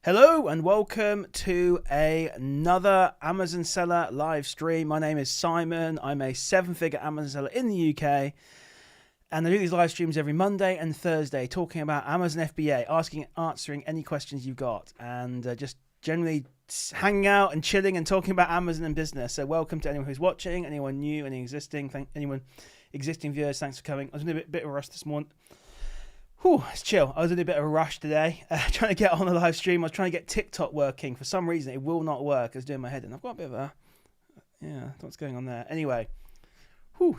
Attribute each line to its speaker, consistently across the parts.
Speaker 1: Hello and welcome to another Amazon Seller live stream. My name is Simon. I'm a seven-figure Amazon seller in the UK, and I do these live streams every Monday and Thursday talking about Amazon FBA, answering any questions you've got, and just generally hanging out and chilling and talking about Amazon and business. So welcome to anyone who's watching, anyone new, anyone existing viewers. Thanks for coming. I was in a bit of a rush this morning. It's chill. I was in a bit of a rush today, trying to get on the live stream. I was trying to get TikTok working. For some reason, it will not work. I was doing my head in. I've got a bit of a, what's going on there? Anyway,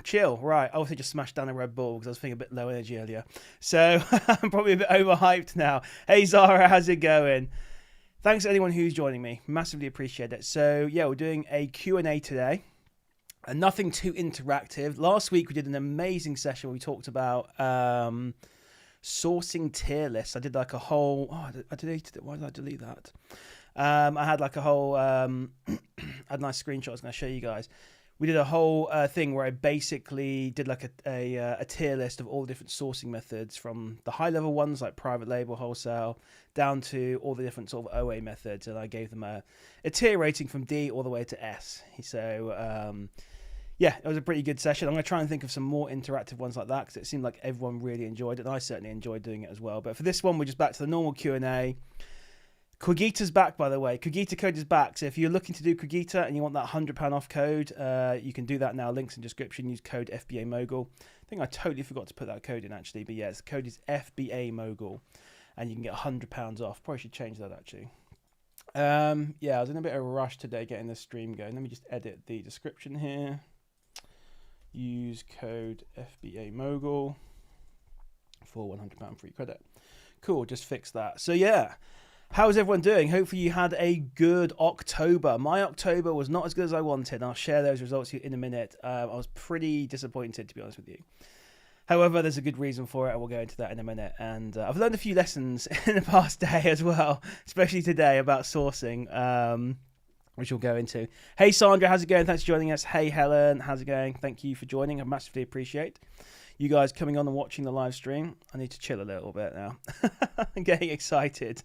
Speaker 1: chill. Right, I also just smashed down a Red Bull because I was feeling a bit low energy earlier. So I'm probably a bit overhyped now. Hey, Zara, how's it going? Thanks to anyone who's joining me. Massively appreciate it. So, yeah, we're doing a Q&A today. And nothing too interactive. Last week, we did an amazing session where we talked about sourcing tier lists. I did like a whole, I deleted it. Why did I delete that? I had like a whole, I had nice screenshots I was going to show you guys. We did a whole thing where I basically did like a tier list of all the different sourcing methods, from the high level ones like private label, wholesale, down to all the different sort of OA methods. And I gave them a tier rating from D all the way to S. So, yeah, it was a pretty good session. I'm going to try and think of some more interactive ones like that because it seemed like everyone really enjoyed it, and I certainly enjoyed doing it as well. But for this one, we're just back to the normal Q&A. Cogita's back, by the way. Cogita code is back. So if you're looking to do Cogita and you want that £100 off code, you can do that now. Links in description. Use code FBA Mogul. I think I totally forgot to put that code in, actually. But yeah, the code is FBA Mogul, and you can get £100 off. Probably should change that, actually. Yeah, I was in a bit of a rush today getting the stream going. Let me just edit the description here. Use code FBA Mogul for £100 free credit. Cool, just fix that. So yeah, how's everyone doing? Hopefully you had a good October. My October was not as good as I wanted. I'll share those results with you in a minute. I was pretty disappointed, to be honest with you. However, there's a good reason for it, and we'll go into that in a minute. And I've learned a few lessons in the past day as well, especially today about sourcing. Which we'll go into. Hey, Sandra, how's it going? Thanks for joining us. Hey, Helen, how's it going? Thank you for joining. I massively appreciate you guys coming on and watching the live stream. I need to chill a little bit now. I'm getting excited.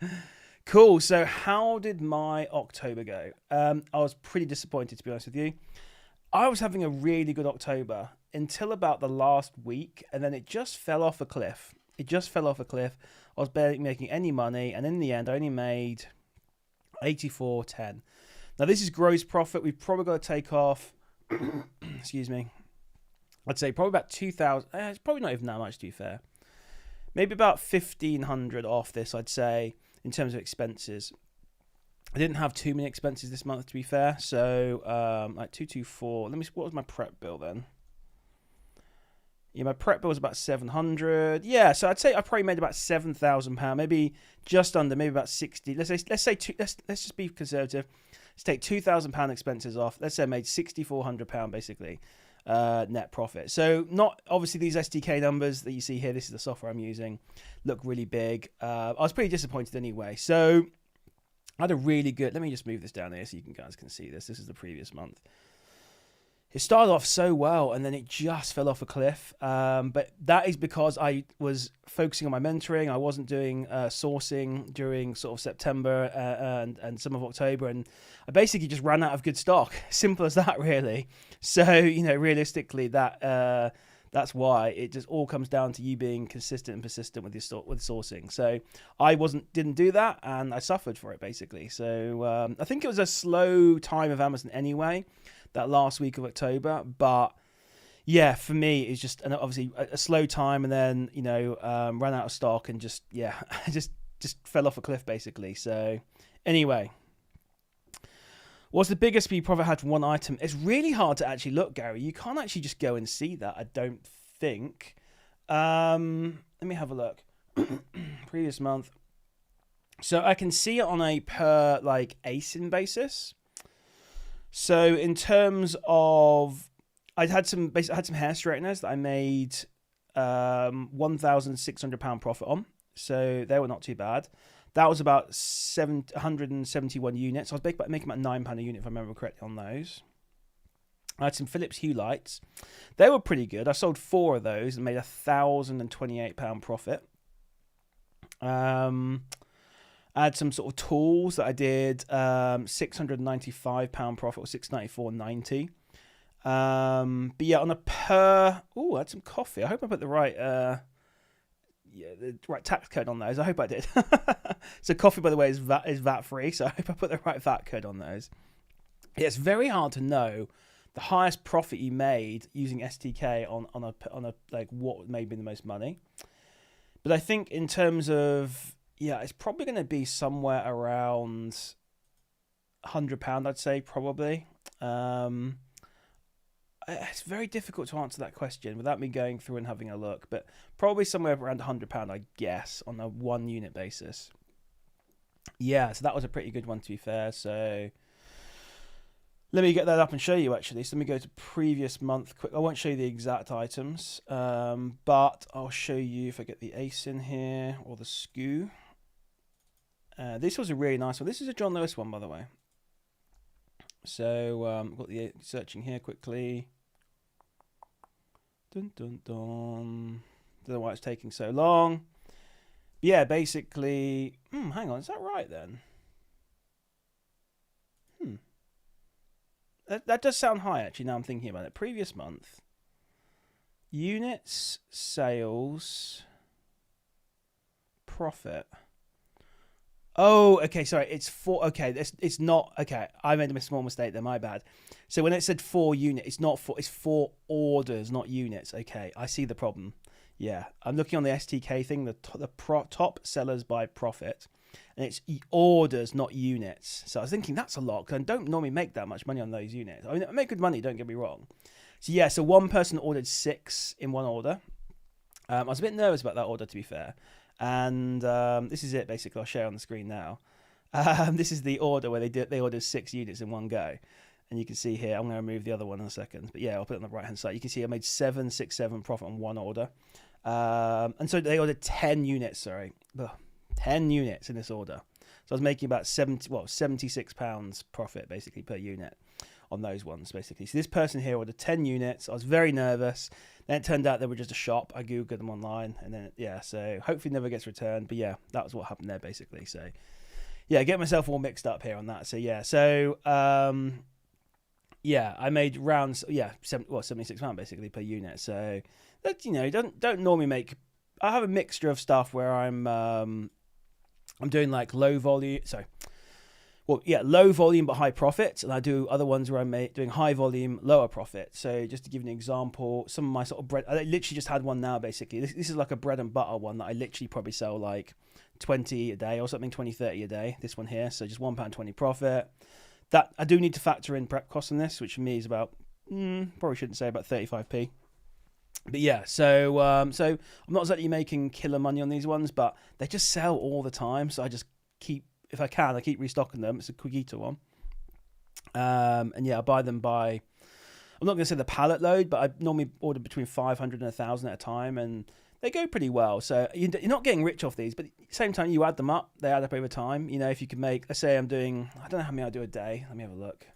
Speaker 1: Cool. So how did my October go? I was pretty disappointed, to be honest with you. I was having a really good October until about the last week, and then it just fell off a cliff. I was barely making any money, and in the end, I only made 84.10. Now, this is gross profit. We've probably got to take off, excuse me, I'd say probably about 2,000. It's probably not even that much, to be fair. Maybe about 1,500 off this, I'd say, in terms of expenses. I didn't have too many expenses this month, to be fair. So, like 224. Let me see, what was my prep bill then? Yeah, my prep bill was about 700. Yeah, so I'd say I probably made about £7,000, maybe just under, maybe about 60. Let's just be conservative. Let's take £2,000 expenses off. Let's say I made £6,400 basically net profit. So not obviously these SDK numbers that you see here. This is the software I'm using. Look really big. I was pretty disappointed anyway. So I had a really good. Let me just move this down here so you guys can see this. This is the previous month. It started off so well, and then it just fell off a cliff. But that is because I was focusing on my mentoring. I wasn't doing sourcing during sort of September and some of October, and I basically just ran out of good stock. Simple as that, really. So, realistically, that's why it just all comes down to you being consistent and persistent with sourcing. So I didn't do that, and I suffered for it basically. So I think it was a slow time of Amazon anyway, that last week of October. But yeah, for me, it's just obviously a slow time, and then ran out of stock, and just fell off a cliff basically. So anyway, what's the biggest speed profit I had from one item? It's really hard to actually look, Gary. You can't actually just go and see that, I don't think. Let me have a look. Previous month. So I can see it on a per ASIN basis. So in terms of, I had some hair straighteners that I made £1,600 profit on. So they were not too bad. That was about 171 units. I was making about £9 a unit, if I remember correctly, on those. I had some Philips Hue lights. They were pretty good. I sold 4 of those and made £1,028 profit. I had some sort of tools that I did £695 profit or 694.90. But yeah, on a per. Oh, I had some coffee. I hope I put the right the right tax code on those. I hope I did. So coffee, by the way, is VAT free. So I hope I put the right VAT code on those. Yeah, it's very hard to know the highest profit you made using STK on a like what made me the most money. But I think in terms of, yeah, it's probably going to be somewhere around £100, I'd say, probably. It's very difficult to answer that question without me going through and having a look, but probably somewhere around £100, I guess, on a 1 unit basis. Yeah, so that was a pretty good one, to be fair. So let me get that up and show you, actually. So let me go to previous month quick. I won't show you the exact items, but I'll show you if I get the ace in here or the SKU. This was a really nice one. This is a John Lewis one, by the way. So I've got the searching here quickly. Dun dun dun. Don't know why it's taking so long. Yeah, basically. Hang on, is that right then? That does sound high, actually. Now I'm thinking about it. Previous month, units, sales, profit. Oh, okay, sorry. It's 4. Okay, it's not. Okay, I made a small mistake there. My bad. So when it said 4 units, it's not 4. It's 4 orders, not units. Okay, I see the problem. Yeah, I'm looking on the STK thing. The top sellers by profit, and it's orders, not units. So I was thinking that's a lot because I don't normally make that much money on those units. I mean, I make good money. Don't get me wrong. So yeah, so one person ordered 6 in one order. I was a bit nervous about that order, to be fair. And this is it, basically. I'll share on the screen now. This is the order where they ordered 6 units in one go. And you can see here, I'm going to remove the other one in a second. But yeah, I'll put it on the right-hand side. You can see I made 767 profit on one order. And so they ordered 10 units, sorry. 10 units in this order. So I was making about £76 profit, basically, per unit on those ones, basically. So this person here ordered 10 units. I was very nervous. Then it turned out they were just a shop. I Googled them online. And then, yeah, so hopefully never gets returned. But yeah, that was what happened there, basically. So, yeah, get myself all mixed up here on that. So, yeah. So, yeah, I made rounds, £76 basically per unit. So, that, you know, don't normally make... I have a mixture of stuff where I'm doing like low volume... low volume but high profit, and I do other ones where I'm doing high volume, lower profit. So just to give you an example, some of my sort of bread, I literally just had one now basically. This is like a bread and butter one that I literally probably sell like 20 a day or something, 20, 30 a day, this one here. So just £1.20 profit. That I do need to factor in prep costs on this, which for me is about, probably shouldn't say about 35p. But yeah, so I'm not exactly making killer money on these ones, but they just sell all the time. So I just keep, if I can, I keep restocking them. It's a quick eater one. And yeah, I buy them by, I'm not going to say the pallet load, but I normally order between 500 and 1,000 at a time, and they go pretty well. So you're not getting rich off these, but at the same time, you add them up, they add up over time. You know, if you can make, let's say I'm doing, I don't know how many I do a day. Let me have a look.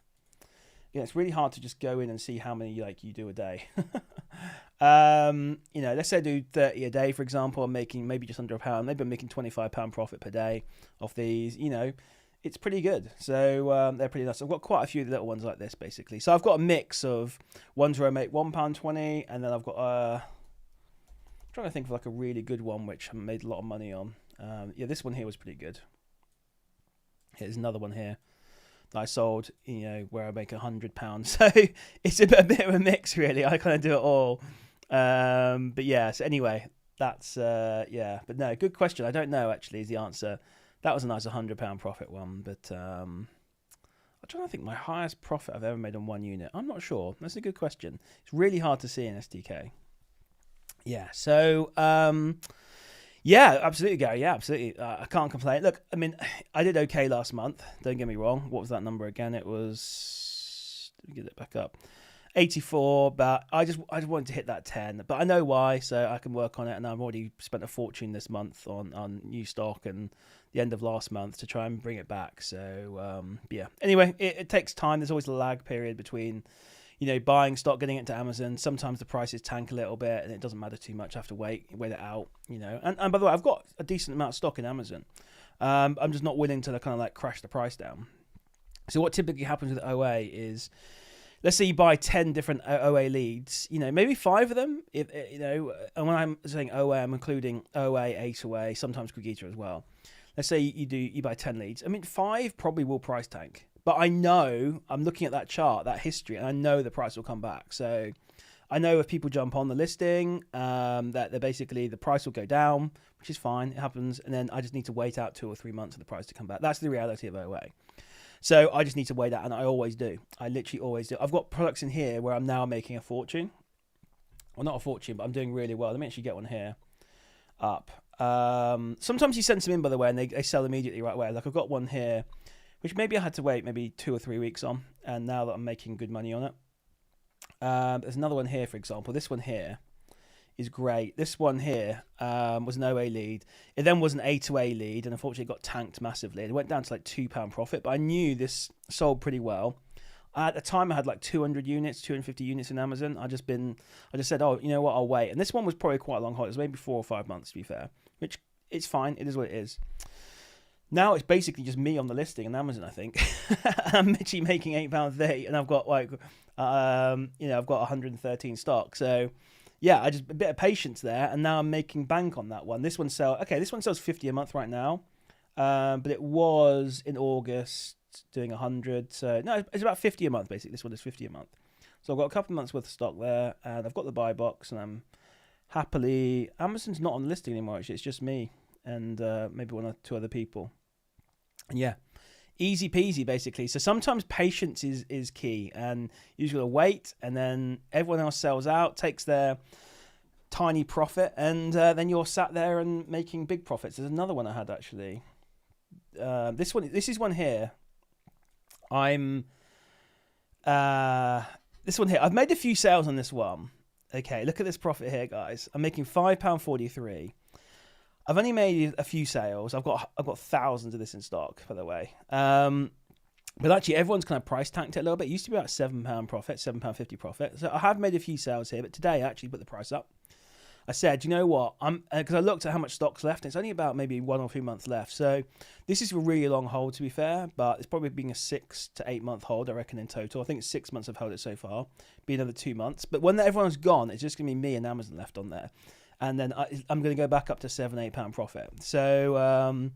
Speaker 1: Yeah, it's really hard to just go in and see how many like you do a day. You know, let's say I do 30 a day, for example. I'm making maybe just under £1. Maybe I'm making £25 profit per day off these. You know, it's pretty good. So they're pretty nice. I've got quite a few little ones like this, basically. So I've got a mix of ones where I make £1.20, and then I've got I'm trying to think of like a really good one which I made a lot of money on. Yeah, this one here was pretty good. Here's another one here that I sold, you know, where I make £100. So it's a bit of a mix, really. I kind of do it all. But yeah, so anyway, that's, yeah. But no, good question. I don't know, actually, is the answer. That was a nice £100 profit one. But I'm trying to think my highest profit I've ever made on one unit. I'm not sure. That's a good question. It's really hard to see in STK. Yeah, so... yeah, absolutely, Gary. Yeah, absolutely. I can't complain. Look, I mean, I did okay last month. Don't get me wrong. What was that number again? It was, let me get it back up, 84. But I just wanted to hit that 10. But I know why, so I can work on it. And I've already spent a fortune this month on new stock and the end of last month to try and bring it back. So yeah. Anyway, it takes time. There's always a lag period between, you know, buying stock, getting it to Amazon. Sometimes the prices tank a little bit and it doesn't matter too much. I have to wait it out, you know. And by the way, I've got a decent amount of stock in Amazon. I'm just not willing to kind of like crash the price down. So what typically happens with OA is, let's say you buy 10 different OA leads, maybe 5 of them, and when I'm saying OA, I'm including OA, A2A, sometimes Cogita as well. Let's say you buy 10 leads. I mean, 5 probably will price tank, but I know, I'm looking at that chart, that history, and I know the price will come back. So I know if people jump on the listing, that they're basically, the price will go down, which is fine, it happens, and then I just need to wait out 2 or 3 months for the price to come back. That's the reality of OA. So I just need to wait out, and I always do. I literally always do. I've got products in here where I'm now making a fortune. Well, not a fortune, but I'm doing really well. Let me actually get one here up. Sometimes you send some in, by the way, and they sell immediately right away. Like I've got one here, which maybe I had to wait maybe 2 or 3 weeks on, and now that I'm making good money on it. There's another one here, for example. This one here is great. This one here was an OA lead. It then was an A2A lead, and unfortunately it got tanked massively. It went down to like £2 profit, but I knew this sold pretty well. At the time, I had like 200 units, 250 units in Amazon. I just said, oh, you know what, I'll wait. And this one was probably quite a long hold. It was maybe 4 or 5 months, to be fair, which it's fine. It is what it is. Now it's basically just me on the listing on Amazon, I think. I'm literally making £8.30, and I've got like, I've got 113 stock. So yeah, I just a bit of patience there, and now I'm making bank on that one. This one sells 50 a month right now, but it was in August doing 100. So no, it's about 50 a month basically. This one is 50 a month. So I've got a couple of months worth of stock there, and I've got the buy box, and I'm happily. Amazon's not on the listing anymore. Actually, it's just me and maybe 1 or 2 other people. And yeah, easy peasy basically. So sometimes patience is key, and you just gotta wait, and then everyone else sells out, takes their tiny profit, and then you're sat there and making big profits. There's another one I had actually. This is one here. This one here. I've made a few sales on this one. Okay, look at this profit here, guys. I'm making £5.43. I've only made a few sales. I've got thousands of this in stock, by the way. But actually, everyone's kind of price tanked it a little bit. It used to be about £7 profit, £7.50 profit. So I have made a few sales here, but today I actually put the price up. I said, you know what? Because I looked at how much stock's left. And it's only about maybe 1 or 2 months left. So this is a really long hold, to be fair. But it's probably being a 6 to 8 month hold, I reckon, in total. I think it's 6 months I've held it so far. Be another 2 months. But when everyone's gone, it's just going to be me and Amazon left on there. And then I'm going to go back up to £7-8 profit. So,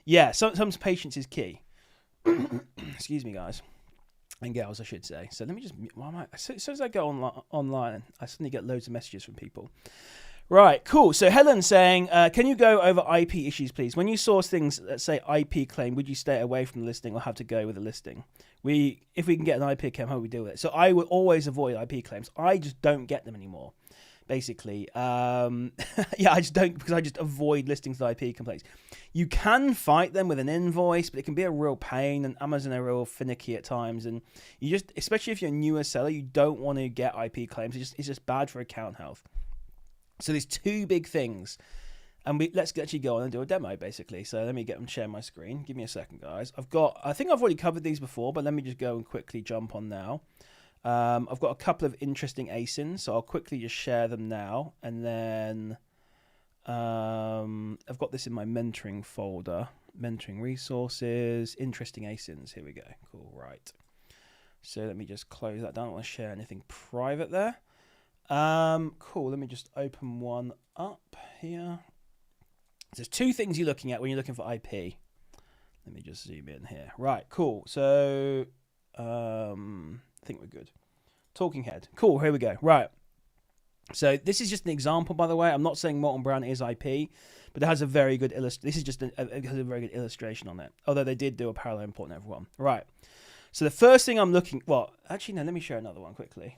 Speaker 1: yeah, sometimes patience is key. Excuse me, guys. And girls, I should say. So let me just... as soon as I go online, I suddenly get loads of messages from people. Right, cool. So Helen's saying, can you go over IP issues, please? When you source things that say IP claim, would you stay away from the listing or have to go with the listing? If we can get an IP claim, how do we deal with it? So I will always avoid IP claims. I just don't get them anymore. Basically, yeah, I just don't, because I just avoid listings with IP complaints. You can fight them with an invoice, but it can be a real pain, and Amazon are real finicky at times. And you just, especially if you're a newer seller, you don't want to get IP claims. It's just bad for account health. So there's 2 big things, and let's actually go on and do a demo, basically. So let me share my screen. Give me a second, guys. I think I've already covered these before, but let me just go and quickly jump on now. I've got a couple of interesting ASINs, so I'll quickly just share them now. And then I've got this in my mentoring folder, mentoring resources, interesting ASINs. Here we go. Cool, right. So let me just close that down. I don't want to share anything private there. Cool, let me just open one up here. There's 2 things you're looking at when you're looking for IP. Let me just zoom in here. Right, cool. So I think we're good. Talking Head. Cool, here we go. Right. So this is just an example, by the way. I'm not saying Molten Brown is IP, but it has a very good this is just it has a very good illustration on it. Although they did do a parallel import on everyone. Right. So the first thing I'm looking, well, actually no, let me share another one quickly.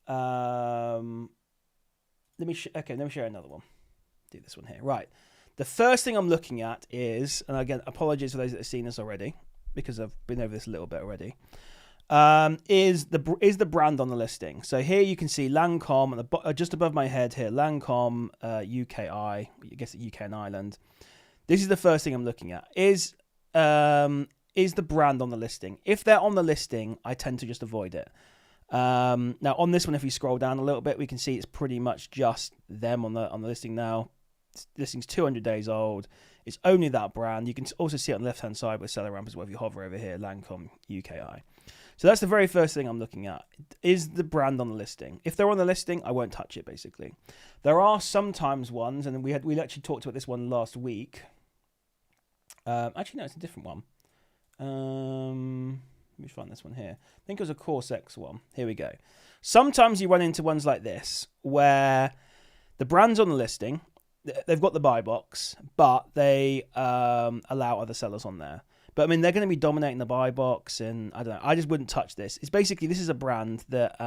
Speaker 1: Let me share another one. Do this one here. Right. The first thing I'm looking at is, and again, apologies for those that have seen this already, because I've been over this a little bit already. Is the brand on the listing? So here you can see Lancome just above my head here. Lancome UKI, I guess UK and Ireland. This is the first thing I'm looking at. Is the brand on the listing? If they're on the listing, I tend to just avoid it. Now on this one, if we scroll down a little bit, we can see it's pretty much just them on the listing now. This listing's 200 days old. It's only that brand. You can also see it on the left-hand side with seller ramp as well if you hover over here, Lancome UKI. So that's the very first thing I'm looking at. Is the brand on the listing? If they're on the listing, I won't touch it, basically. There are sometimes ones, and we actually talked about this one last week. Actually, no, it's a different one. Let me find this one here. I think it was a Corsex one. Here we go. Sometimes you run into ones like this, where the brand's on the listing, they've got the buy box, but they allow other sellers on there. But I mean, they're going to be dominating the buy box, and I don't know. I just wouldn't touch this. It's basically, this is a brand that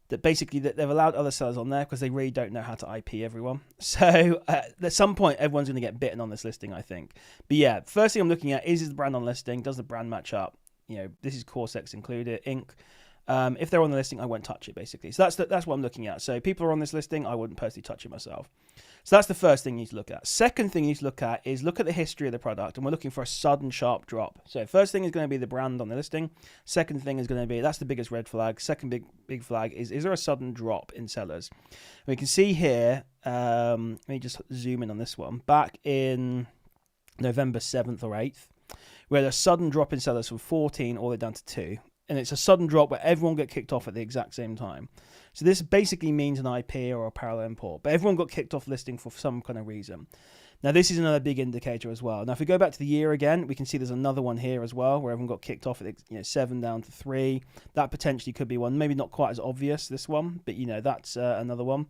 Speaker 1: that they've allowed other sellers on there because they really don't know how to IP everyone. So at some point, everyone's going to get bitten on this listing, I think. But yeah, first thing I'm looking at is the brand on listing. Does the brand match up? You know, this is Corsex included, Inc. If they're on the listing, I won't touch it, basically. So that's what I'm looking at. So people are on this listing, I wouldn't personally touch it myself. So that's the first thing you need to look at. Second thing you need to look at is look at the history of the product, and we're looking for a sudden sharp drop. So first thing is going to be the brand on the listing. Second thing is going to be, that's the biggest red flag. Second big flag is there a sudden drop in sellers? And we can see here, let me just zoom in on this one. Back in November 7th or 8th, we had a sudden drop in sellers from 14 all the way down to 2. And it's a sudden drop where everyone got kicked off at the exact same time. So this basically means an IP or a parallel import. But everyone got kicked off listing for some kind of reason. Now, this is another big indicator as well. Now, if we go back to the year again, we can see there's another one here as well, where everyone got kicked off at 7 down to 3. That potentially could be one. Maybe not quite as obvious, this one. But, that's another one.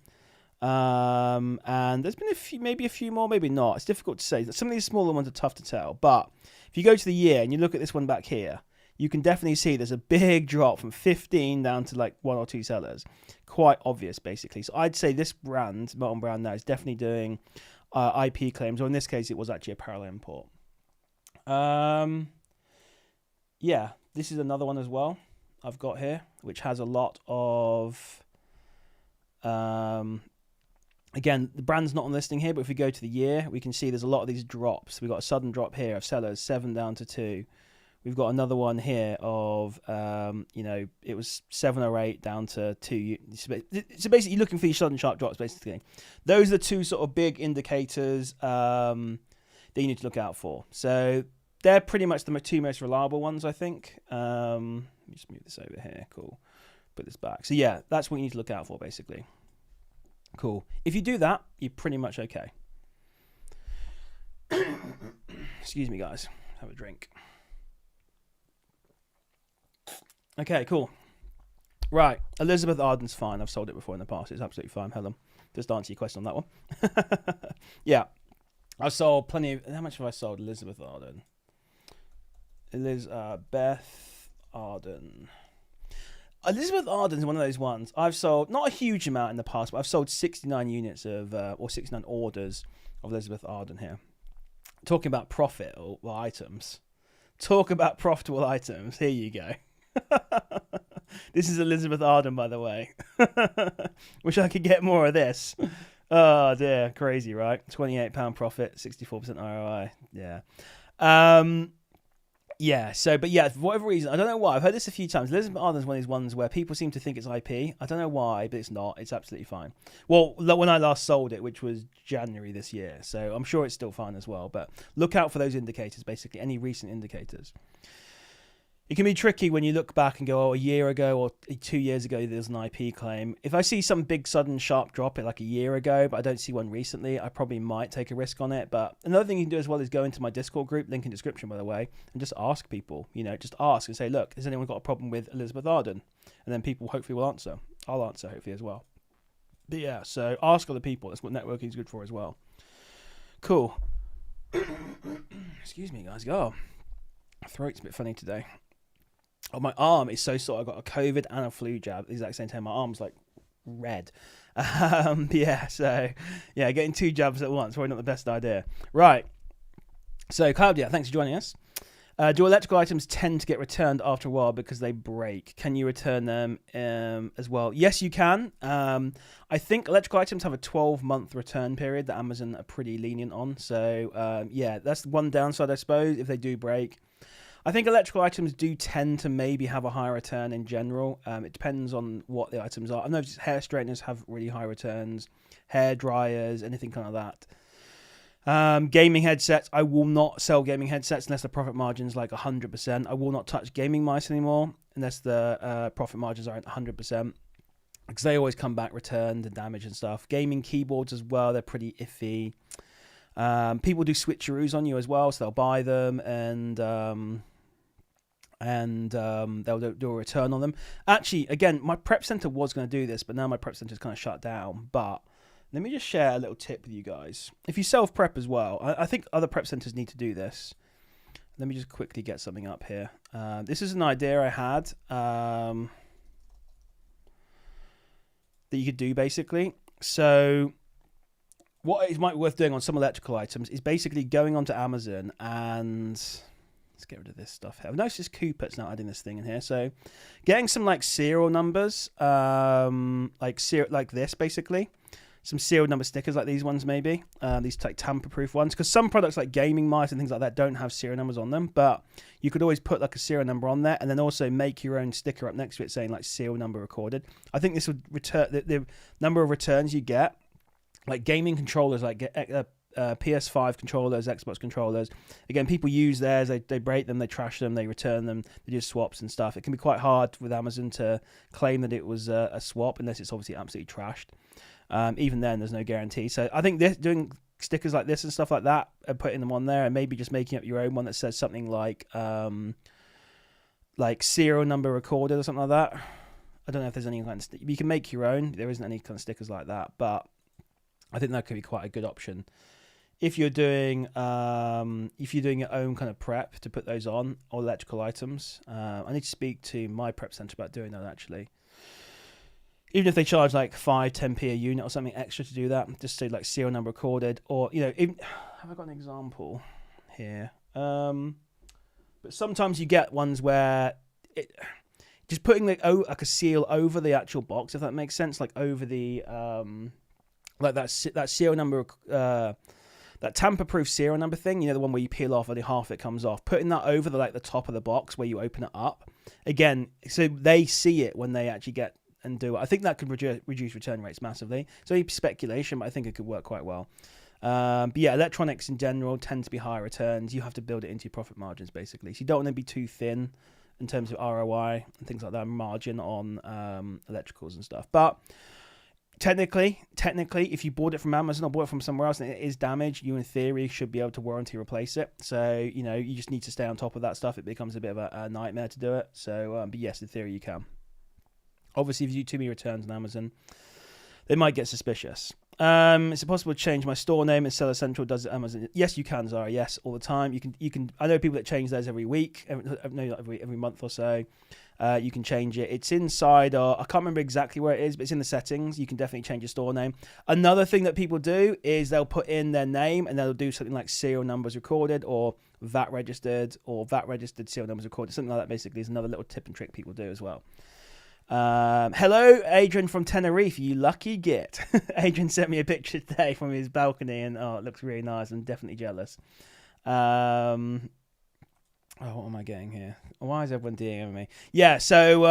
Speaker 1: And there's been maybe a few more, maybe not. It's difficult to say. Some of these smaller ones are tough to tell. But if you go to the year and you look at this one back here, you can definitely see there's a big drop from 15 down to like 1 or 2 sellers. Quite obvious, basically. So I'd say this brand, Molten Brown now, is definitely doing IP claims, or in this case, it was actually a parallel import. Yeah, this is another one as well I've got here, which has a lot of... Again, the brand's not on listing here, but if we go to the year, we can see there's a lot of these drops. We've got a sudden drop here of sellers, 7 down to 2. We've got another one here of, it was 7 or 8 down to 2. So basically, you're looking for your sudden sharp drops, basically. Those are the two sort of big indicators that you need to look out for. So they're pretty much the two most reliable ones, I think. Let me just move this over here. Cool. Put this back. So yeah, that's what you need to look out for, basically. Cool. If you do that, you're pretty much okay. Excuse me, guys. Have a drink. Okay, cool. Right, Elizabeth Arden's fine. I've sold it before in the past. It's absolutely fine. Helen, just answer your question on that one. Yeah, I've sold plenty of... How much have I sold Elizabeth Arden? Elizabeth Arden is one of those ones. I've sold, not a huge amount in the past, but I've sold 69 units of, or 69 orders of Elizabeth Arden here. Talking about profitable items. Talk about profitable items. Here you go. This is Elizabeth Arden, by the way. Wish I could get more of this. Oh dear, crazy, right? £28 profit, 64% ROI. Yeah. Yeah, but for whatever reason, I don't know why. I've heard this a few times. Elizabeth Arden is one of these ones where people seem to think it's IP. I don't know why, but it's not. It's absolutely fine. Well, when I last sold it, which was January this year, so I'm sure it's still fine as well. But look out for those indicators, basically, any recent indicators. It can be tricky when you look back and go, a year ago or 2 years ago, there's an IP claim. If I see some big sudden sharp drop like a year ago, but I don't see one recently, I probably might take a risk on it. But another thing you can do as well is go into my Discord group, link in description, by the way, and just ask people, just ask and say, look, has anyone got a problem with Elizabeth Arden? And then people hopefully will answer. I'll answer hopefully as well. But yeah, so ask other people. That's what networking is good for as well. Cool. Excuse me, guys. Go. My throat's a bit funny today. Oh, my arm is so sore. I got a COVID and a flu jab at the exact same time. My arm's like red. Getting 2 jabs at once, probably not the best idea. Right. So, Claudia, thanks for joining us. Do electrical items tend to get returned after a while because they break? Can you return them as well? Yes, you can. I think electrical items have a 12-month return period that Amazon are pretty lenient on. So, that's one downside, I suppose, if they do break. I think electrical items do tend to maybe have a higher return in general. It depends on what the items are. I know hair straighteners have really high returns, hair dryers, anything kind of that. Gaming headsets. I will not sell gaming headsets unless the profit margin's like 100%. I will not touch gaming mice anymore unless the profit margins are at 100%. Because they always come back returned and damaged and stuff. Gaming keyboards as well, they're pretty iffy. People do switcheroos on you as well, so they'll buy them and they'll do a return on them. Actually, again, my prep center was going to do this, but now my prep center is kind of shut down. But let me just share a little tip with you guys. If you self prep as well, I think other prep centers need to do this. Let me just quickly get something up here. This is an idea I had. That you could do basically. So what it might be worth doing on some electrical items is basically going onto Amazon and let's get rid of this stuff here. I've noticed this Coopet's now adding this thing in here. So getting some like serial numbers, like this basically. Some serial number stickers like these ones maybe. These like tamper-proof ones. Because some products like gaming mice and things like that don't have serial numbers on them. But you could always put like a serial number on there and then also make your own sticker up next to it saying like serial number recorded. I think this would return the number of returns you get. Like gaming controllers, like PS5 controllers, Xbox controllers. Again, people use theirs. They break them, they trash them, they return them, they do swaps and stuff. It can be quite hard with Amazon to claim that it was a swap unless it's obviously absolutely trashed. Even then, there's no guarantee. So I think doing stickers like this and stuff like that and putting them on there and maybe just making up your own one that says something like serial number recorded or something like that. I don't know if there's any kind of you can make your own. There isn't any kind of stickers like that, but I think that could be quite a good option. If you're doing your own kind of prep to put those on or electrical items, I need to speak to my prep center about doing that actually. Even if they charge like 5-10p a unit or something extra to do that, just say like serial number recorded, or have I got an example here? But sometimes you get ones where just putting like a seal over the actual box, if that makes sense, like over the like that serial number, that tamper-proof serial number thing, the one where you peel off only half it comes off. Putting that over the top of the box where you open it up again, so they see it when they actually get and do it. I think that could reduce return rates massively. So speculation, but I think it could work quite well. But yeah, electronics in general tend to be higher returns. You have to build it into your profit margins basically. So you don't want to be too thin in terms of ROI and things like that, margin on electricals and stuff. But technically, if you bought it from Amazon or bought it from somewhere else and it is damaged, you in theory should be able to warranty replace it. So, you just need to stay on top of that stuff. It becomes a bit of a nightmare to do it. So, but yes, in theory you can. Obviously, if you do too many returns on Amazon, they might get suspicious. Is it possible to change my store name and Seller Central does it Amazon? Yes, you can, Zara. Yes, all the time. You can. I know people that change theirs every week, every month or so. You can change it. It's inside, or I can't remember exactly where it is, but it's in the settings. You can definitely change your store name. Another thing that people do is they'll put in their name and they'll do something like serial numbers recorded or VAT registered serial numbers recorded. Something like that basically is another little tip and trick people do as well. Hello, Adrian from Tenerife, you lucky git. Adrian sent me a picture today from his balcony and it looks really nice. I'm definitely jealous. What am I getting here? Why is everyone DMing me? Yeah, so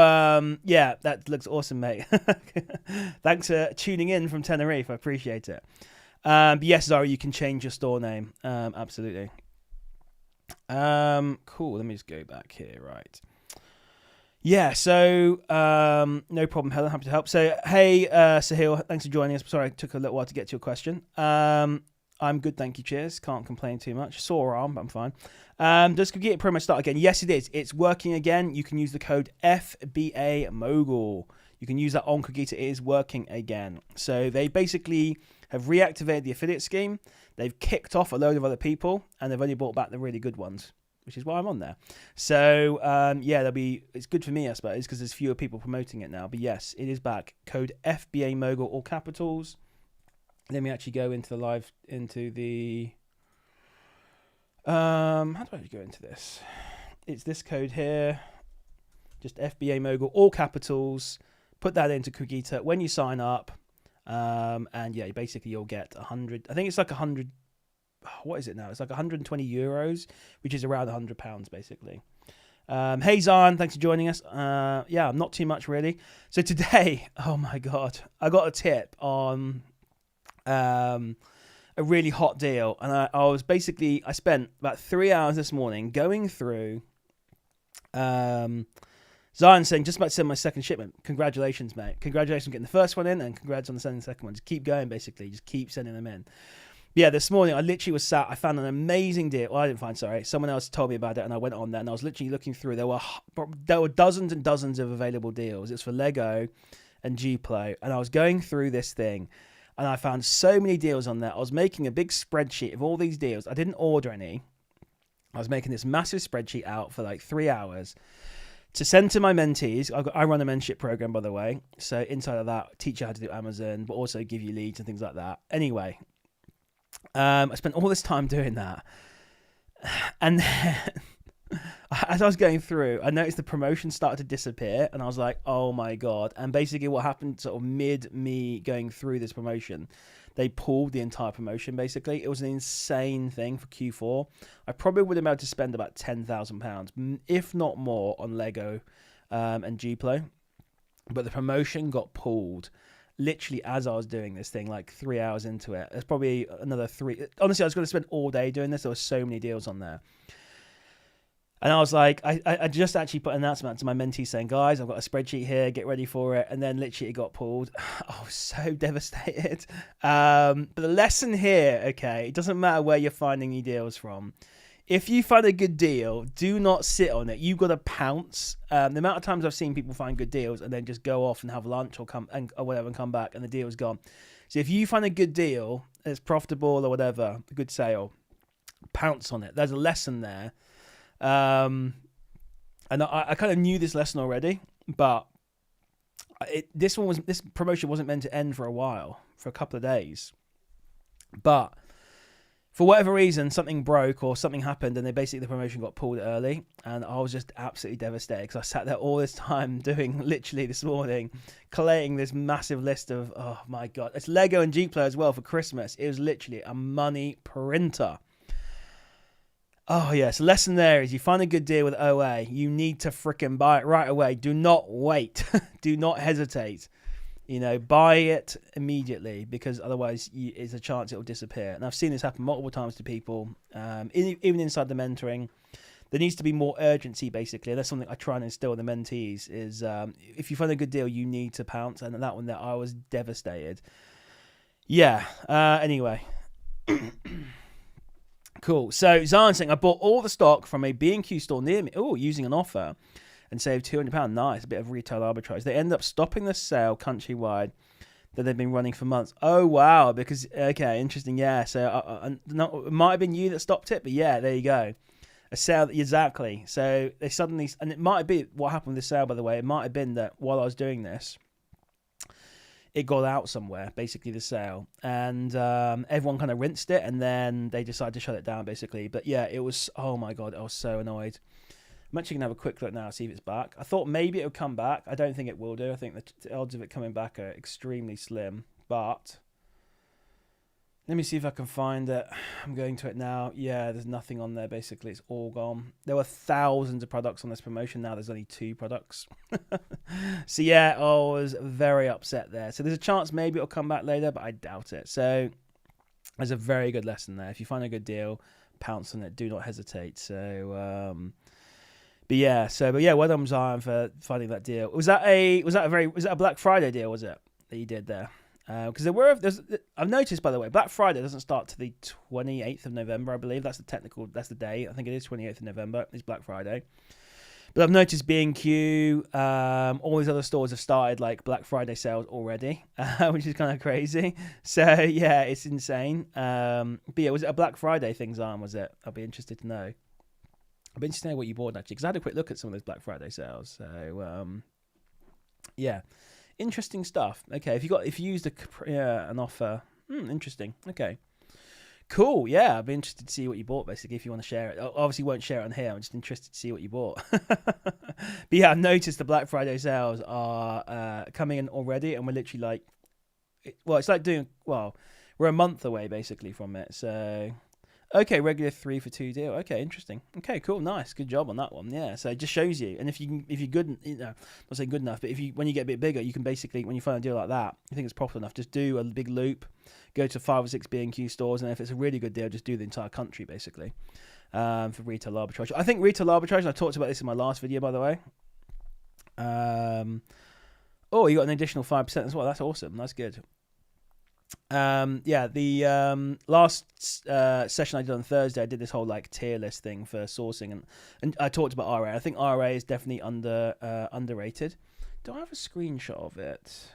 Speaker 1: that looks awesome, mate. Thanks for tuning in from Tenerife. I appreciate it. But yes, Zara, you can change your store name. Absolutely. Cool. Let me just go back here. Right. Yeah, so no problem, Helen. Happy to help. So, hey, Sahil, thanks for joining us. Sorry, it took a little while to get to your question. I'm good, thank you. Cheers. Can't complain too much. Sore arm, but I'm fine. Does Kogita promo start again? Yes, it is. It's working again. You can use the code FBA Mogul. You can use that on Kogita. It is working again. So they basically have reactivated the affiliate scheme. They've kicked off a load of other people, and they've only brought back the really good ones, which is why I'm on there. So, it's good for me, I suppose, because there's fewer people promoting it now. But yes, it is back. Code FBA Mogul, all capitals. Let me actually go into how do I go into this? It's this code here. Just FBA Mogul, all capitals. Put that into Kogita when you sign up. And yeah, basically you'll get 100. I think it's like 100. What is it now? It's like 120 euros, which is around £100 basically. Hey Zan, thanks for joining us. Yeah, not too much really. So today, oh my god, I got a tip on a a really hot deal, and I spent about 3 hours this morning going through. Zion saying, just about to send my second shipment. Congratulations, mate. Congratulations on getting the first one in, and congrats on sending the second one. Just keep going, basically. Just keep sending them in. Yeah, this morning I literally was sat. I found an amazing deal. Well, I didn't find, sorry. Someone else told me about it, and I went on there, and I was literally looking through. There were dozens and dozens of available deals. It's for Lego and Duplo, and I was going through this thing, and I found so many deals on there. I was making a big spreadsheet of all these deals. I didn't order any. I was making this massive spreadsheet out for like 3 hours to send to my mentees. I run a mentorship program, by the way. So inside of that, teach you how to do Amazon, but also give you leads and things like that. Anyway, I spent all this time doing that. And then as I was going through, I noticed the promotion started to disappear, and I was like, oh my God. And basically what happened sort of mid me going through this promotion, they pulled the entire promotion, basically. It was an insane thing for Q4. I probably would have been able to spend about £10,000, if not more, on Lego and Duplo. But the promotion got pulled literally as I was doing this thing, like 3 hours into it. There's probably another 3. Honestly, I was going to spend all day doing this. There were so many deals on there. And I was like, I just actually put an announcement out to my mentees saying, guys, I've got a spreadsheet here, get ready for it. And then literally it got pulled. I was so devastated. But the lesson here, okay, it doesn't matter where you're finding your deals from. If you find a good deal, do not sit on it. You've got to pounce. The amount of times I've seen people find good deals and then just go off and have lunch or whatever and come back and the deal's gone. So if you find a good deal, it's profitable or whatever, a good sale, pounce on it. There's a lesson there. And I kind of knew this lesson already, but this promotion wasn't meant to end for a while, for a couple of days. But for whatever reason, something broke or something happened, and the promotion got pulled early, and I was just absolutely devastated because I sat there all this time doing, literally this morning, collating this massive list of, oh my God, it's Lego and Duplo as well for Christmas. It was literally a money printer. Oh, yeah. So lesson there is you find a good deal with OA, you need to freaking buy it right away. Do not wait. Do not hesitate. Buy it immediately, because otherwise there's a chance it will disappear. And I've seen this happen multiple times to people, even inside the mentoring. There needs to be more urgency, basically. And that's something I try and instill in the mentees is if you find a good deal, you need to pounce. And that one there, I was devastated. Yeah. Anyway. Cool. So Zion saying, I bought all the stock from a B&Q store near me. Oh, using an offer and saved £200. Nice. A bit of retail arbitrage. They end up stopping the sale countrywide that they've been running for months. Oh, wow. Because, okay, interesting. Yeah. So it might have been you that stopped it, but yeah, there you go. A sale. Exactly. So they suddenly, and it might be what happened with the sale, by the way. It might have been that while I was doing this, it got out somewhere, basically the sale, and everyone kind of rinsed it, and then they decided to shut it down, basically. But yeah, it was, oh my God, I was so annoyed. I'm actually going to have a quick look now, see if it's back. I thought maybe it would come back. I don't think it will do. I think the odds of it coming back are extremely slim, but let me see if I can find it. I'm going to it now. Yeah, there's nothing on there, basically. It's all gone. There were thousands of products on this promotion. Now there's only 2 products. So yeah, I was very upset there. So there's a chance maybe it'll come back later, but I doubt it. So there's a very good lesson there. If you find a good deal, pounce on it. Do not hesitate. So, but yeah, well done, Zion, for finding that deal. Was that a Black Friday deal? Was it that you did there? Because I've noticed, by the way, Black Friday doesn't start to the 28th of November, I believe. That's the day. I think it is 28th of November. It's Black Friday. But I've noticed B&Q, all these other stores have started like Black Friday sales already, which is kind of crazy. So yeah, it's insane. But yeah, was it a Black Friday thing, Zion? Was it? I'll be interested to know. I'd be interested to know what you bought, actually, because I had a quick look at some of those Black Friday sales. So yeah. Interesting stuff. Okay, if you used an offer, interesting. Okay, cool. Yeah, I'd be interested to see what you bought. Basically, if you want to share it, obviously won't share it on here. I'm just interested to see what you bought. But yeah, I've noticed the Black Friday sales are coming in already, and we're literally it's like we're a month away basically from it. So. Okay, regular 3 for 2 deal. Okay, interesting. Okay, cool, nice, good job on that one. Yeah, so it just shows you. And if you're good, not saying good enough, but when you get a bit bigger, you can basically, when you find a deal like that, you think it's profitable enough, just do a big loop, go to 5 or 6 B&Q stores, and if it's a really good deal, just do the entire country basically for retail arbitrage. I think retail arbitrage, I talked about this in my last video, by the way. Oh, you got an additional 5% as well. That's awesome. That's good. The last session I did on Thursday, I did this whole like tier list thing for sourcing, and I talked about RA. I think RA is definitely underrated. Do I have a screenshot of it?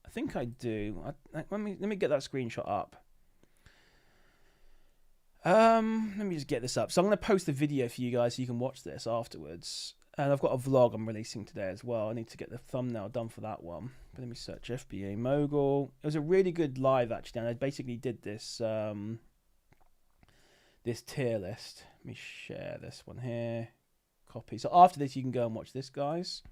Speaker 1: I think I do. Let me get that screenshot up. Let me just get this up. So I'm going to post the video for you guys so you can watch this afterwards. And I've got a vlog I'm releasing today as well. I need to get the thumbnail done for that one. But let me search FBA Mogul. It was a really good live actually, and I basically did this this tier list. Let me share this one here. Copy. So after this, you can go and watch this, guys,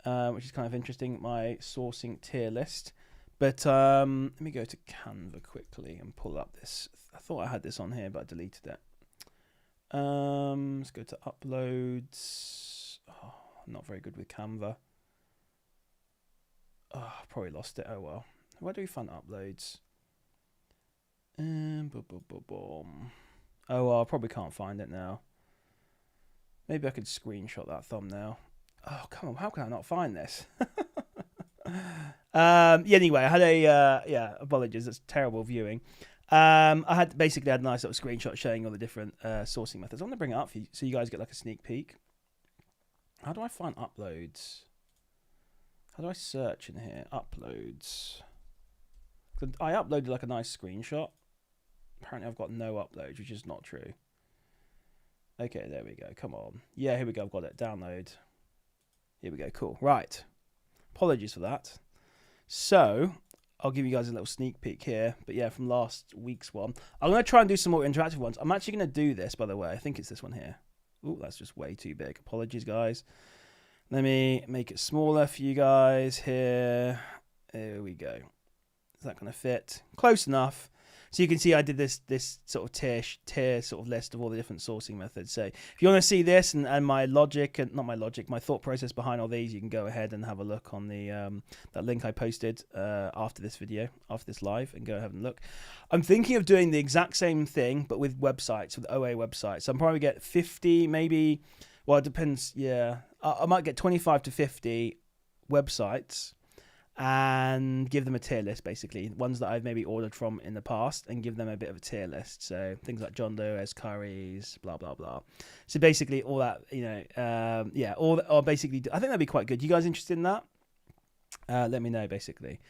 Speaker 1: which is kind of interesting. My sourcing tier list. But let me go to Canva quickly and pull up this. I thought I had this on here, but I deleted it. Let's go to uploads. Oh, I'm not very good with Canva. Oh, I probably lost it. Oh well. Where do we find uploads? Boom. Oh well, I probably can't find it now. Maybe I could screenshot that thumbnail. Oh come on, how can I not find this? Anyway, I had a apologies, that's terrible viewing. I had a nice little screenshot showing all the different sourcing methods. I'm gonna bring it up for you so you guys get like a sneak peek. How do I find uploads? How do I search in here? Uploads. I uploaded like a nice screenshot. Apparently I've got no uploads, which is not true. Okay, there we go. Come on. Yeah, here we go. I've got it. Download. Here we go. Cool. Right. Apologies for that. So I'll give you guys a little sneak peek here. But yeah, from last week's one. I'm going to try and do some more interactive ones. I'm actually going to do this, by the way. I think it's this one here. Oh, that's just way too big. Apologies, guys. Let me make it smaller for you guys here. There we go. Is that going to fit? Close enough. So you can see I did this sort of tier sort of list of all the different sourcing methods. So if you want to see this and my logic, and not my logic, my thought process behind all these, you can go ahead and have a look on the that link I posted after this video, after this live, and go and have a look. I'm thinking of doing the exact same thing, but with websites, with OA websites. So I'm probably get 50, maybe. Well, it depends. Yeah, I might get 25 to 50 websites and give them a tier list, basically ones that I've maybe ordered from in the past, and give them a bit of a tier list. So things like John Lewis, Curry's, blah blah blah. So basically all that, or basically I think that'd be quite good. You guys interested in that? Let me know basically.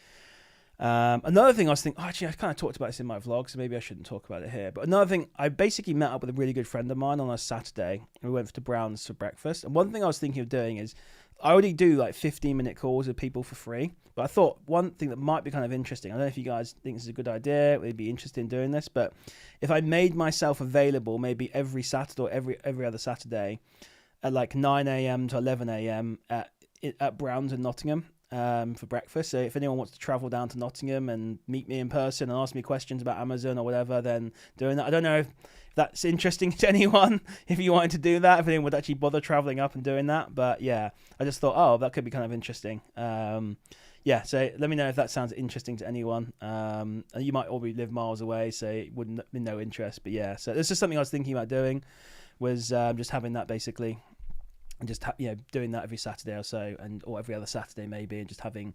Speaker 1: Another thing I was thinking, actually I kind of talked about this in my vlog, so maybe I shouldn't talk about it here, but another thing, I basically met up with a really good friend of mine on a Saturday, and we went to Brown's for breakfast. And one thing I was thinking of doing is, I already do like 15-minute calls with people for free, but I thought one thing that might be kind of interesting, I don't know if you guys think this is a good idea, would be interested in doing this, but if I made myself available maybe every Saturday or every other Saturday at like 9 a.m. to 11 a.m. at Brown's in Nottingham, for breakfast. So if anyone wants to travel down to Nottingham and meet me in person and ask me questions about Amazon or whatever, then doing that. I don't know if that's interesting to anyone, if you wanted to do that, if anyone would actually bother traveling up and doing that. But yeah, I just thought, oh, that could be kind of interesting. Yeah, so let me know if that sounds interesting to anyone. You might all live miles away, so it wouldn't be no interest. But yeah, so this is something I was thinking about doing, was just having that basically. And just doing that every Saturday or so, or every other Saturday maybe, and just having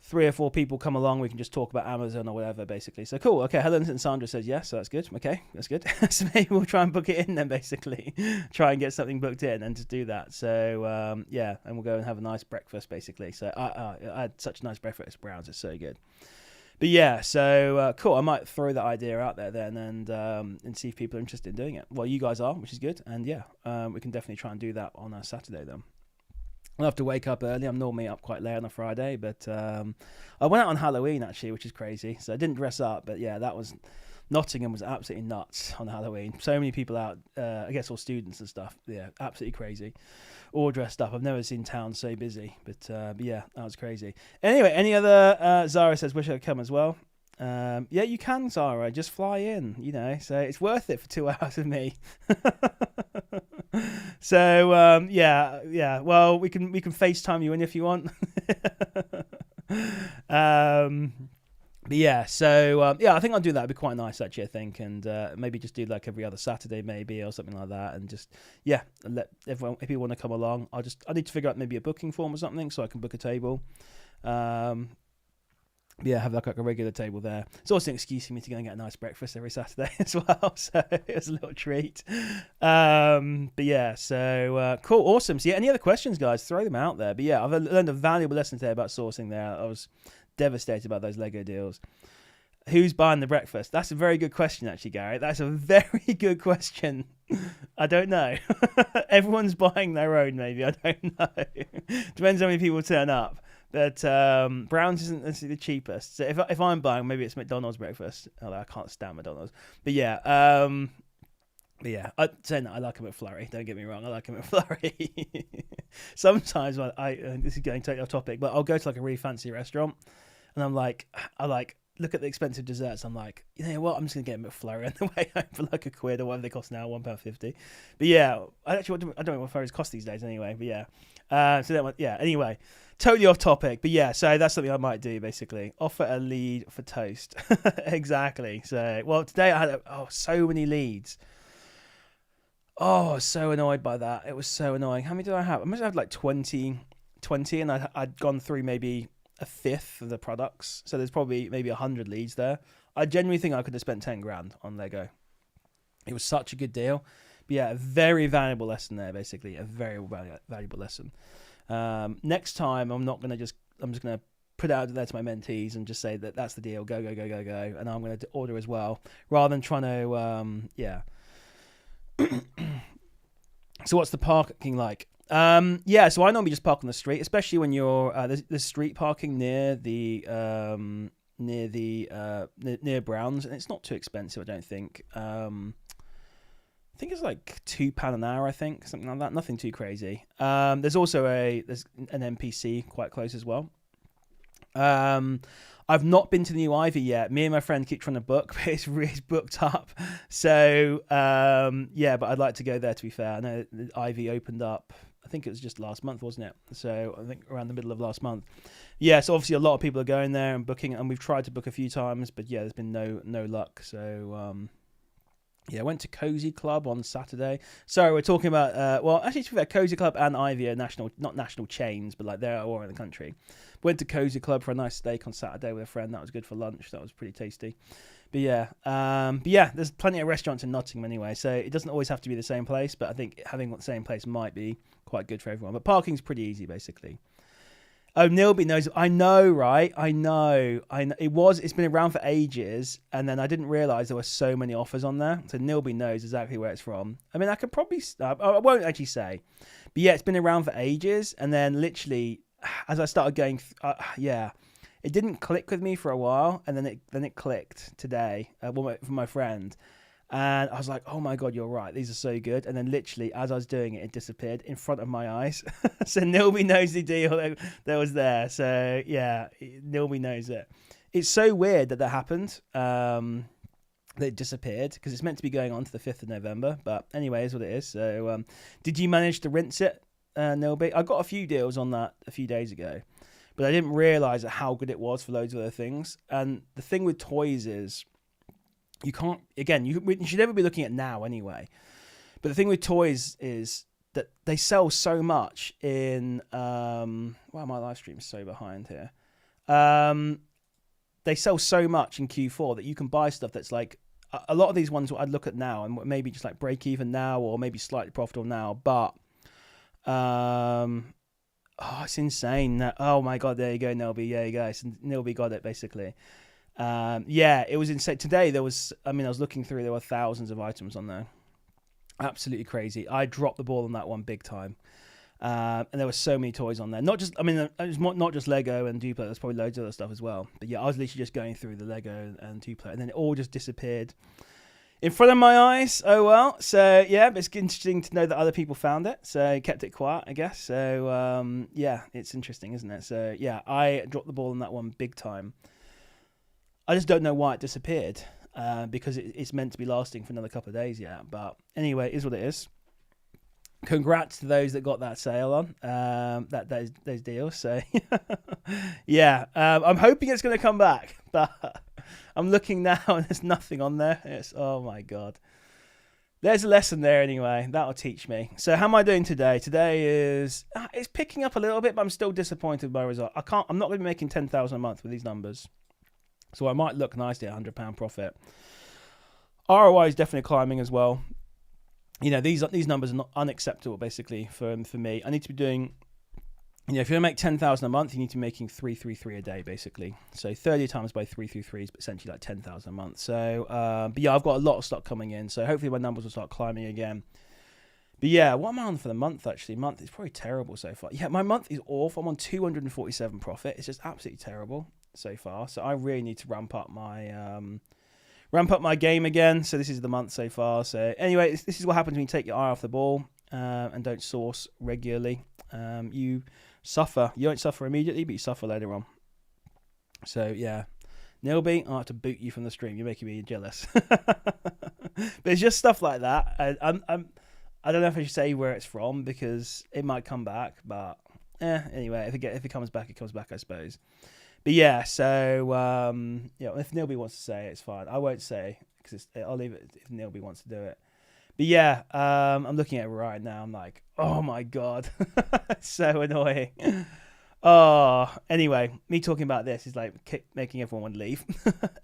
Speaker 1: 3 or 4 people come along. We can just talk about Amazon or whatever, basically. So cool. Okay, Helen and Sandra says yes, so that's good. Okay, that's good. So maybe we'll try and book it in then, basically. Try and get something booked in and just do that. So and we'll go and have a nice breakfast, basically. So I had such a nice breakfast at Brown's. It's so good. But yeah, so cool. I might throw that idea out there then, and see if people are interested in doing it. Well, you guys are, which is good. And yeah, we can definitely try and do that on a Saturday then. I'll have to wake up early. I'm normally up quite late on a Friday, but I went out on Halloween actually, which is crazy. So I didn't dress up, but yeah, Nottingham was absolutely nuts on Halloween. So many people out, I guess all students and stuff. Yeah, absolutely crazy. All dressed up. I've never seen town so busy, but yeah, that was crazy. Anyway, any other, Zara says, wish I could come as well. Yeah, you can, Zara, just fly in, so it's worth it for 2 hours with me. So, yeah, well, we can FaceTime you in if you want. But yeah, so yeah, I think I'll do that. It'd be quite nice actually, I think, and maybe just do like every other Saturday maybe or something like that, and just yeah, let everyone, if you want to come along, I need to figure out maybe a booking form or something so I can book a table. Yeah, have like a regular table there. It's also an excuse for me to go and get a nice breakfast every Saturday as well. So it's a little treat. But yeah, so cool, awesome. So yeah, any other questions, guys? Throw them out there. But yeah, I've learned a valuable lesson today about sourcing there. I was devastated about those Lego deals. Who's buying the breakfast? That's a very good question, actually, Gary. That's a very good question. I don't know. Everyone's buying their own, maybe. I don't know. Depends how many people turn up. But Browns isn't necessarily the cheapest. So if I'm buying, maybe it's McDonald's breakfast. Although I can't stand McDonald's. But yeah, I'd say that I like a McFlurry. Don't get me wrong, I like a McFlurry. Sometimes this is going totally off topic, but I'll go to like a really fancy restaurant, and I look at the expensive desserts. I'm like, you know what? I'm just gonna get a McFlurry on the way home for like £1 or whatever they cost now, £1.50. But yeah, I don't know what McFlurries cost these days anyway. But yeah, anyway. Totally off topic, but yeah, so that's something I might do, basically. Offer a lead for toast. Exactly. So, well, today I had so many leads. Oh, I was so annoyed by that. It was so annoying. How many did I have? I must have had like 20, and I'd gone through maybe a fifth of the products. So there's probably maybe 100 leads there. I genuinely think I could have spent 10 grand on Lego. It was such a good deal. But yeah, a very valuable lesson there, basically. A very valuable lesson. Next time, I'm just going to put it out there to my mentees and just say that that's the deal. Go. And I'm going to order as well, rather than trying to, yeah. So what's the parking like? Yeah, so I normally just park on the street, especially when you're, there's street parking near near Browns, and it's not too expensive, I don't think. I think it's like £2 an hour, I think, something like that. Nothing too crazy. There's also there's an NPC quite close as well. I've not been to the new Ivy yet. Me and my friend keep trying to book, but it's really booked up. So yeah, but I'd like to go there, to be fair. I know the Ivy opened up, I think it was just last month, wasn't it? So I think around the middle of last month. Yeah, so obviously a lot of people are going there and booking, and we've tried to book a few times, but yeah, there's been no luck. So yeah, I went to Cozy Club on Saturday. So we're talking about, well, actually, to be fair, Cozy Club and Ivy are not national chains, but like they're all in the country. Went to Cozy Club for a nice steak on Saturday with a friend. That was good for lunch. That was pretty tasty. But yeah, there's plenty of restaurants in Nottingham anyway, so it doesn't always have to be the same place, but I think having the same place might be quite good for everyone. But parking's pretty easy, basically. Oh, Nilby knows. I know, right? I know. It's been around for ages, and then I didn't realise there were so many offers on there. So Nilby knows exactly where it's from. I mean, I could probably. I won't actually say, but yeah, it's been around for ages, and then literally, as I started going, yeah, it didn't click with me for a while, and then it clicked today. From my friend. And I was like, oh my God, you're right. These are so good. And then literally, as I was doing it, it disappeared in front of my eyes. So Nilby knows the deal that was there. So yeah, Nilby knows it. It's so weird that happened, that it disappeared, because it's meant to be going on to the 5th of November. But anyway, is what it is. So did you manage to rinse it, Nilby? I got a few deals on that a few days ago, but I didn't realise how good it was for loads of other things. And the thing with toys is, you can't, again, you should never be looking at now anyway. But the thing with toys is that they sell so much in, wow, my live stream is so behind here. They sell so much in Q4 that you can buy stuff that's like, a lot of these ones I'd look at now and maybe just like break even now or maybe slightly profitable now. But, it's insane. Oh my God, there you go, Nilby. Yeah, you guys, Nilby got it basically. Yeah, it was insane. Today I was looking through, there were thousands of items on there. Absolutely crazy. I dropped the ball on that one big time. And there were so many toys on there. Not just Lego and Duplo. There's probably loads of other stuff as well. But yeah, I was literally just going through the Lego and Duplo, and then it all just disappeared in front of my eyes. Oh well. So yeah, but it's interesting to know that other people found it. So kept it quiet, I guess. So yeah, it's interesting, isn't it? So yeah, I dropped the ball on that one big time. I just don't know why it disappeared, because it's meant to be lasting for another couple of days yet. But anyway, it is what it is. congrats to those that got that sale on those deals. So yeah, I'm hoping it's going to come back, but I'm looking now and there's nothing on there. It's, oh my god. There's a lesson there anyway. That'll teach me. So how am I doing today? Today is it's picking up a little bit, but I'm still disappointed by the result. I'm not going to be making 10,000 a month with these numbers, so I might look nicely at £100 profit. ROI is definitely climbing as well. You know, these numbers are not unacceptable basically for me. I need to be doing, you know, if you're going to make 10,000 a month, you need to be making 333 a day basically. So 30 times by 333 is essentially like 10,000 a month. So, but yeah, I've got a lot of stock coming in. So hopefully my numbers will start climbing again. But yeah, what am I on for the month actually? Month is probably terrible so far. Yeah, my month is awful. I'm on 247 profit. It's just absolutely terrible so far. So I really need to ramp up my game again. So this is the month so far. So anyway, this is what happens when you take your eye off the ball and don't source regularly. You suffer. You don't suffer immediately, but you suffer later on. So yeah, Nilby, I'll have to boot you from the stream. You're making me jealous. But it's just stuff like that. I don't know if I should say where it's from because it might come back. But anyway, if it comes back, it comes back, I suppose. But yeah, so yeah, if Nilby wants to say it, it's fine. I won't say because I'll leave it if Nilby wants to do it. But yeah, I'm looking at it right now. I'm like, oh my god, it's so annoying. Oh, anyway, me talking about this is like making everyone want to leave.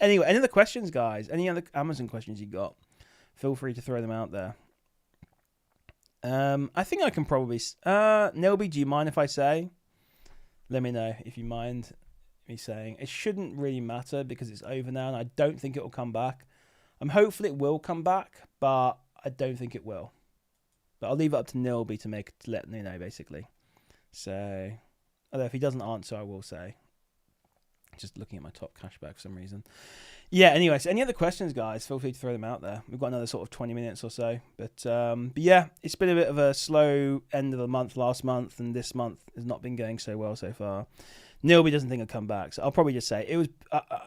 Speaker 1: Anyway, any other questions, guys? Any other Amazon questions you got? Feel free to throw them out there. I think I can probably. Nilby, do you mind if I say? Let me know if you mind me saying. It shouldn't really matter because it's over now, and I don't think it will come back. I'm hopeful it will come back, but I don't think it will. But I'll leave it up to Nilby to let me know, basically. So, although if he doesn't answer, I will say. Just looking at my top cashback for some reason. Yeah, anyway, so any other questions, guys, feel free to throw them out there. We've got another sort of 20 minutes or so. But yeah, it's been a bit of a slow end of the month last month, and this month has not been going so well so far. Nilby doesn't think it'll come back, so I'll probably just say it was.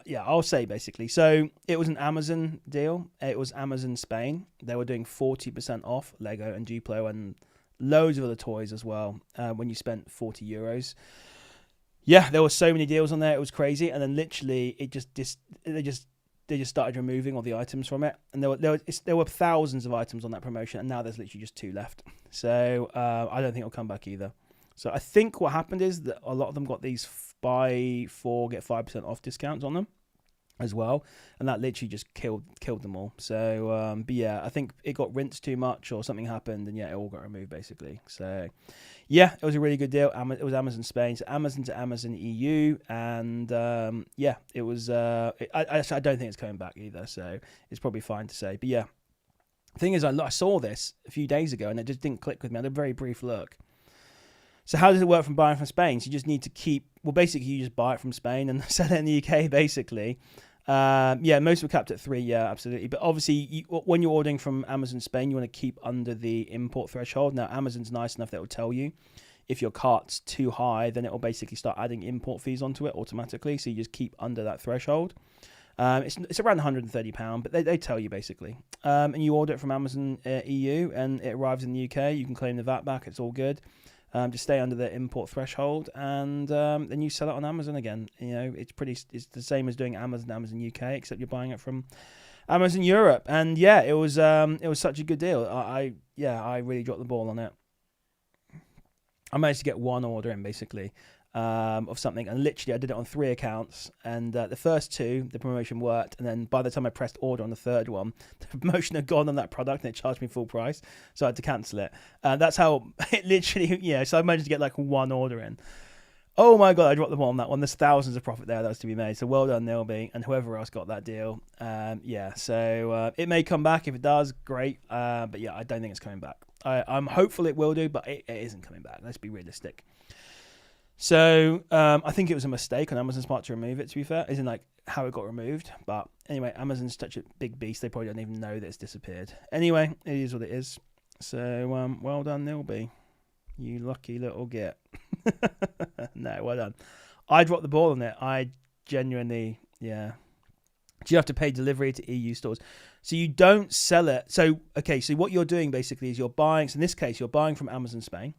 Speaker 1: Yeah, I'll say basically. So it was an Amazon deal. It was Amazon Spain. They were doing 40% off Lego and Duplo and loads of other toys as well. When you spent €40. Yeah, there were so many deals on there. It was crazy, and then literally they just started removing all the items from it, and there were thousands of items on that promotion, and now there's literally just 2 left. So I don't think it'll come back either. So I think what happened is that a lot of them got these buy 4 get 5% off discounts on them as well, and that literally just killed them all. So but yeah, I think it got rinsed too much or something happened, and yeah, it all got removed basically. So yeah, it was a really good deal. It was Amazon Spain, so Amazon to Amazon EU, and yeah, it was. I don't think it's coming back either, so it's probably fine to say. But yeah, the thing is, I saw this a few days ago, and it just didn't click with me. I had a very brief look. So how does it work from buying from Spain? So you just need to basically you just buy it from Spain and sell it in the UK, basically. Yeah, most were capped at 3, yeah, absolutely. But obviously, when you're ordering from Amazon Spain, you want to keep under the import threshold. Now, Amazon's nice enough that it will tell you if your cart's too high, then it will basically start adding import fees onto it automatically. So you just keep under that threshold. It's around £130, but they tell you basically. And you order it from Amazon EU, and it arrives in the UK. You can claim the VAT back. It's all good. Just stay under the import threshold, and then you sell it on Amazon again. You know, it's the same as doing Amazon UK, except you're buying it from Amazon Europe. And yeah, it was such a good deal. I really dropped the ball on it. I managed to get one order in basically of something, and literally I did it on 3 accounts, and the first 2 the promotion worked, and then by the time I pressed order on the third one, the promotion had gone on that product and it charged me full price, so I had to cancel it. That's how it literally, yeah, so I managed to get like 1 order in. Oh my god, I dropped the ball on that one. There's thousands of profit there that was to be made, so well done Nilby and whoever else got that deal. Yeah, so it may come back. If it does, great, but yeah, I don't think it's coming back. I'm hopeful it will do, but it isn't coming back. Let's be realistic. So I think it was a mistake on Amazon's part to remove it, to be fair, isn't like how it got removed. But anyway, Amazon's such a big beast, they probably don't even know that it's disappeared. Anyway, it is what it is. So well done, Nilby. You lucky little git. No, well done. I dropped the ball on it. I genuinely, yeah. Do you have to pay delivery to EU stores? So you don't sell it. So okay, so what you're doing basically is you're buying. So in this case, you're buying from Amazon Spain,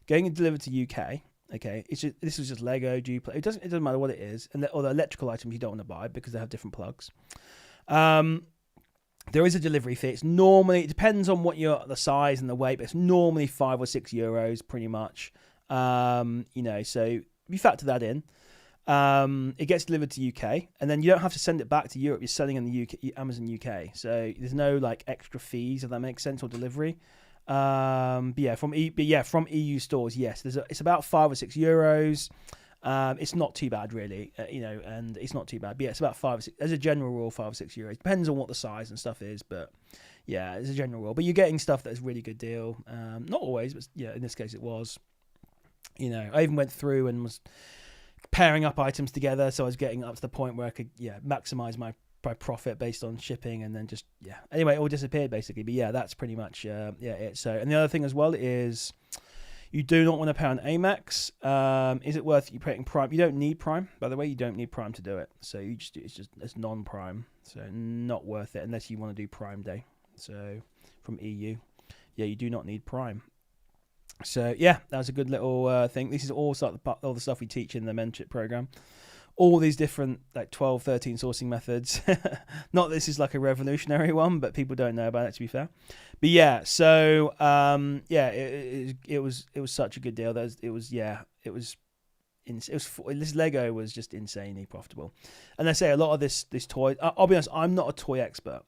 Speaker 1: getting it delivered to UK. Okay, this is just Lego, Duplo. It doesn't matter what it is, and or the electrical items you don't want to buy because they have different plugs. There is a delivery fee. It depends on what the size and the weight, but it's normally €5 or €6 pretty much. So you factor that in. It gets delivered to UK, and then you don't have to send it back to Europe. You're selling in the UK, Amazon UK, so there's no like extra fees, if that makes sense, or delivery. From EU stores, yes, it's about €5 or €6. It's not too bad, really, and it's not too bad. But yeah, it's about 5 or 6. As a general rule, €5 or €6. Depends on what the size and stuff is, but yeah, it's a general rule. But you're getting stuff that's a really good deal. Not always, but yeah, in this case it was. I even went through and was pairing up items together, so I was getting up to the point where I could maximize my profit based on shipping, and then anyway, it all disappeared basically. But yeah, that's pretty much it. So, and the other thing as well is you do not want to pay on Amex. Is it worth you paying Prime? You don't need Prime, by the way. You don't need Prime to do it. So it's non-Prime, so not worth it unless you want to do Prime Day. So from EU, you do not need Prime. So yeah, that was a good little thing. This is all the stuff we teach in the mentorship program. All these different 12, 13 sourcing methods. Not that this is like a revolutionary one, but people don't know about it, to be fair. But yeah, so it was such a good deal. This Lego was just insanely profitable. And I say a lot of this toy. I'll be honest, I'm not a toy expert.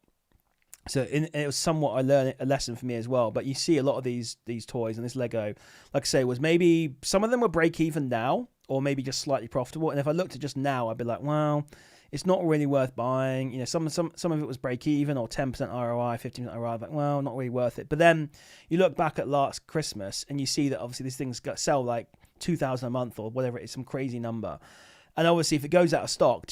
Speaker 1: So it was somewhat a lesson for me as well. But you see a lot of these toys, and this Lego, like I say, was maybe some of them were break even now, or maybe just slightly profitable. And if I looked at just now, I'd be like, well, it's not really worth buying. Some of it was break even or 10% ROI, 15% ROI. Like, well, not really worth it. But then you look back at last Christmas and you see that obviously these things sell like 2,000 a month or whatever it is, some crazy number. And obviously, if it goes out of stock,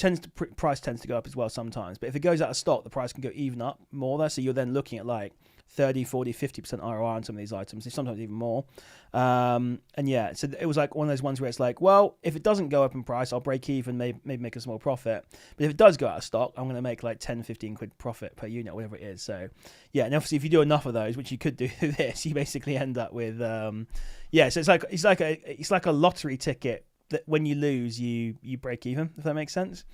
Speaker 1: price tends to go up as well sometimes. But if it goes out of stock, the price can go even up more there. So you're then looking at like 30, 40, 50% ROI on some of these items, sometimes even more. So it was like one of those ones where it's like, well, if it doesn't go up in price, I'll break even, maybe make a small profit. But if it does go out of stock, I'm going to make like 10, 15 quid profit per unit, whatever it is. So yeah, and obviously if you do enough of those, which you could do this, you basically end up with, so it's like a lottery ticket that when you lose, you break even, if that makes sense.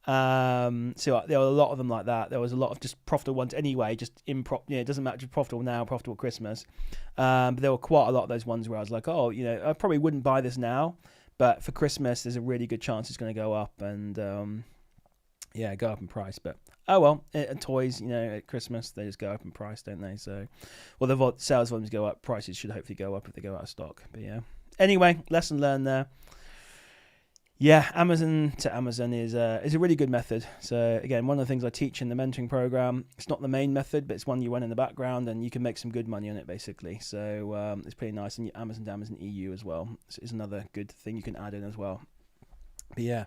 Speaker 1: So there were a lot of them like that. There was a lot of just profitable ones anyway, just it doesn't matter, just profitable now, profitable Christmas. But there were quite a lot of those ones where I was like, I probably wouldn't buy this now, but for Christmas, there's a really good chance it's going to go up and, go up in price. But, toys, at Christmas, they just go up in price, don't they? So, well, the sales volumes go up, prices should hopefully go up if they go out of stock. But yeah. Anyway, lesson learned there. Yeah, Amazon to Amazon is a really good method. So again, one of the things I teach in the mentoring program, it's not the main method, but it's one you run in the background and you can make some good money on it basically. So it's pretty nice. And Amazon to Amazon EU as well is another good thing you can add in as well. But yeah.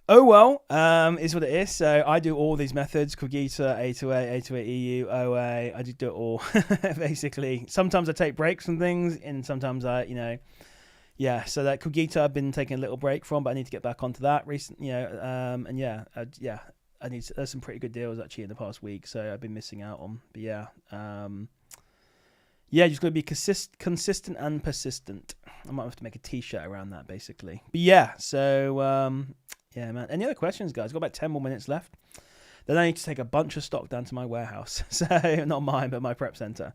Speaker 1: Is what it is. So I do all these methods: Cogita, A2A, A2A EU, OA. I just do it all basically. Sometimes I take breaks from things, and sometimes so that Cogita I've been taking a little break from, but I need to get back onto that recently. I need there's some pretty good deals actually in the past week, so I've been missing out on. But just got to be consistent and persistent. I might have to make a T-shirt around that basically. But man. Any other questions, guys? Got about 10 more minutes left. Then I need to take a bunch of stock down to my warehouse. So, not mine, but my prep center.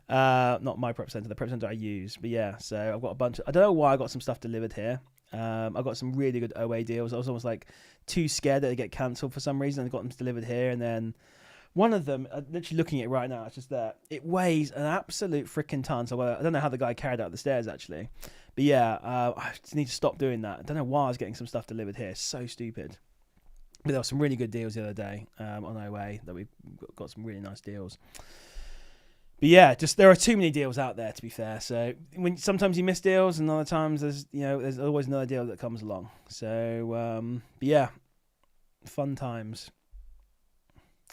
Speaker 1: Not my prep center, the prep center I use. But yeah, so I've got a bunch. I don't know why I got some stuff delivered here. I got some really good OA deals. I was almost like too scared that they get cancelled for some reason. I got them delivered here, and then one of them, literally looking at it right now, it's just there. It weighs an absolute freaking ton. So I don't know how the guy carried it up the stairs actually. But yeah, I just need to stop doing that. I don't know why I was getting some stuff delivered here. So stupid. But there were some really good deals the other day on OA that we got some really nice deals. But yeah, just there are too many deals out there, to be fair. So sometimes you miss deals, and other times there's always another deal that comes along. So fun times.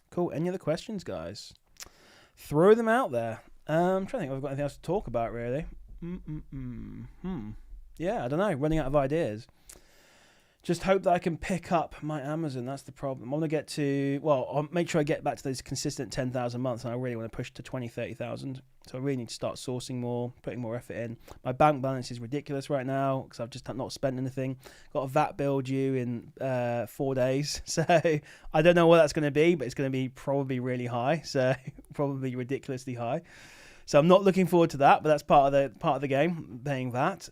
Speaker 1: Cool. Any other questions, guys? Throw them out there. I'm trying to think if I've got anything else to talk about, really. Yeah, I don't know. Running out of ideas. Just hope that I can pick up my Amazon. That's the problem. I want to get to, well, I'll make sure I get back to those consistent 10,000 months, and I really want to push to 20, 30,000. So I really need to start sourcing more, putting more effort in. My bank balance is ridiculous right now because I've just not spent anything. Got a VAT bill due in 4 days. So I don't know what that's going to be, but it's going to be probably really high. So probably ridiculously high. So I'm not looking forward to that, but that's part of the game, paying VAT.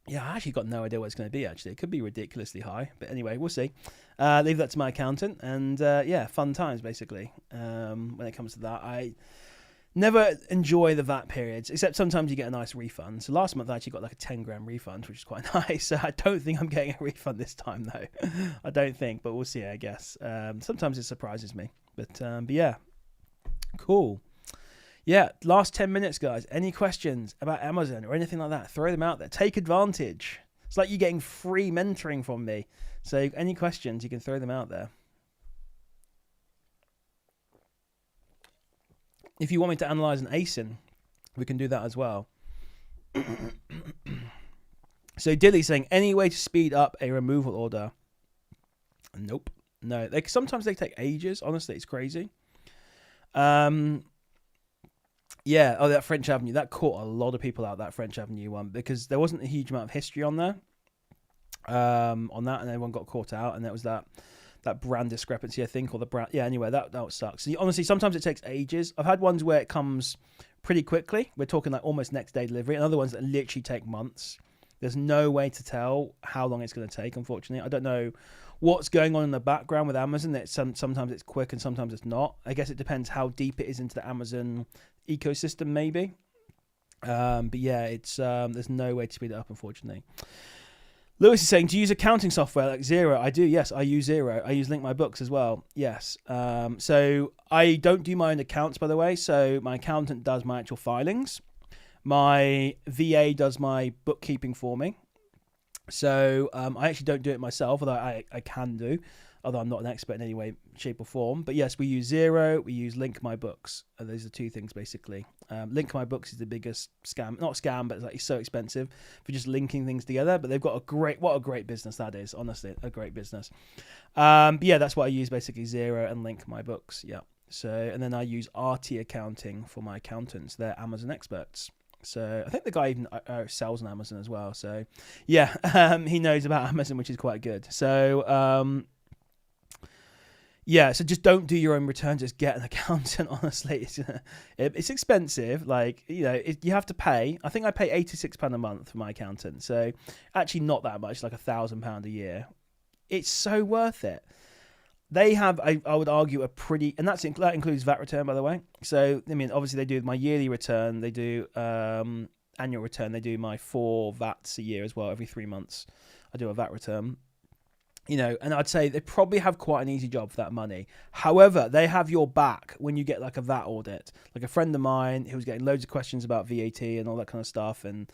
Speaker 1: Yeah, I actually got no idea what it's going to be, actually. It could be ridiculously high. But anyway, we'll see. Leave that to my accountant. And yeah, fun times, basically, when it comes to that. I never enjoy the VAT periods, except sometimes you get a nice refund. So last month I actually got like a 10 grand refund, which is quite nice. So I don't think I'm getting a refund this time, though. I don't think, but we'll see, I guess. Sometimes it surprises me. But yeah, cool. Yeah, last 10 minutes, guys. Any questions about Amazon or anything like that, throw them out there. Take advantage. It's like you're getting free mentoring from me. So any questions, you can throw them out there. If you want me to analyze an ASIN, we can do that as well. So Dilly's saying, any way to speed up a removal order? Nope. No. Sometimes they take ages. Honestly, it's crazy. Yeah, that French Avenue, that caught a lot of people out, that French Avenue one, because there wasn't a huge amount of history on there, on that, and everyone got caught out, and that was that brand discrepancy, I think, or the brand. Yeah, anyway, that sucks. So honestly, sometimes it takes ages. I've had ones where it comes pretty quickly. We're talking like almost next day delivery, and other ones that literally take months. There's no way to tell how long it's going to take, unfortunately. I don't know what's going on in the background with Amazon. That sometimes it's quick and sometimes it's not. I guess it depends how deep it is into the Amazon ecosystem, maybe. But yeah, it's there's no way to speed it up, unfortunately. Lewis is saying, do you use accounting software like Xero? I do, yes. I use Xero. I use Link My Books as well, yes. So I don't do my own accounts, by the way. So my accountant does my actual filings. My VA does my bookkeeping for me. So I actually don't do it myself, although I can do, although I'm not an expert in any way, shape or form. But yes, we use Xero, we use Link My Books. Those are two things, basically. Link My Books is the biggest scam, not scam, but it's so expensive for just linking things together. But they've got what a great business that is, honestly, a great business. But yeah, that's what I use, basically, Xero and Link My Books, yeah. So, and then I use RT Accounting for my accountants. They're Amazon experts. So I think the guy even sells on Amazon as well. So yeah, he knows about Amazon, which is quite good. So yeah, so just don't do your own returns. Just get an accountant. Honestly, it's expensive. Like, you know, you have to pay. I think I pay £86 a month for my accountant. So actually not that much, like £1,000 a year. It's so worth it. They have, I would argue, a pretty, and that includes VAT return, by the way. So, I mean, obviously they do my yearly return, they do annual return, they do my 4 VATs a year as well. Every 3 months, I do a VAT return. You know, and I'd say they probably have quite an easy job for that money. However, they have your back when you get like a VAT audit. Like a friend of mine who was getting loads of questions about VAT and all that kind of stuff, and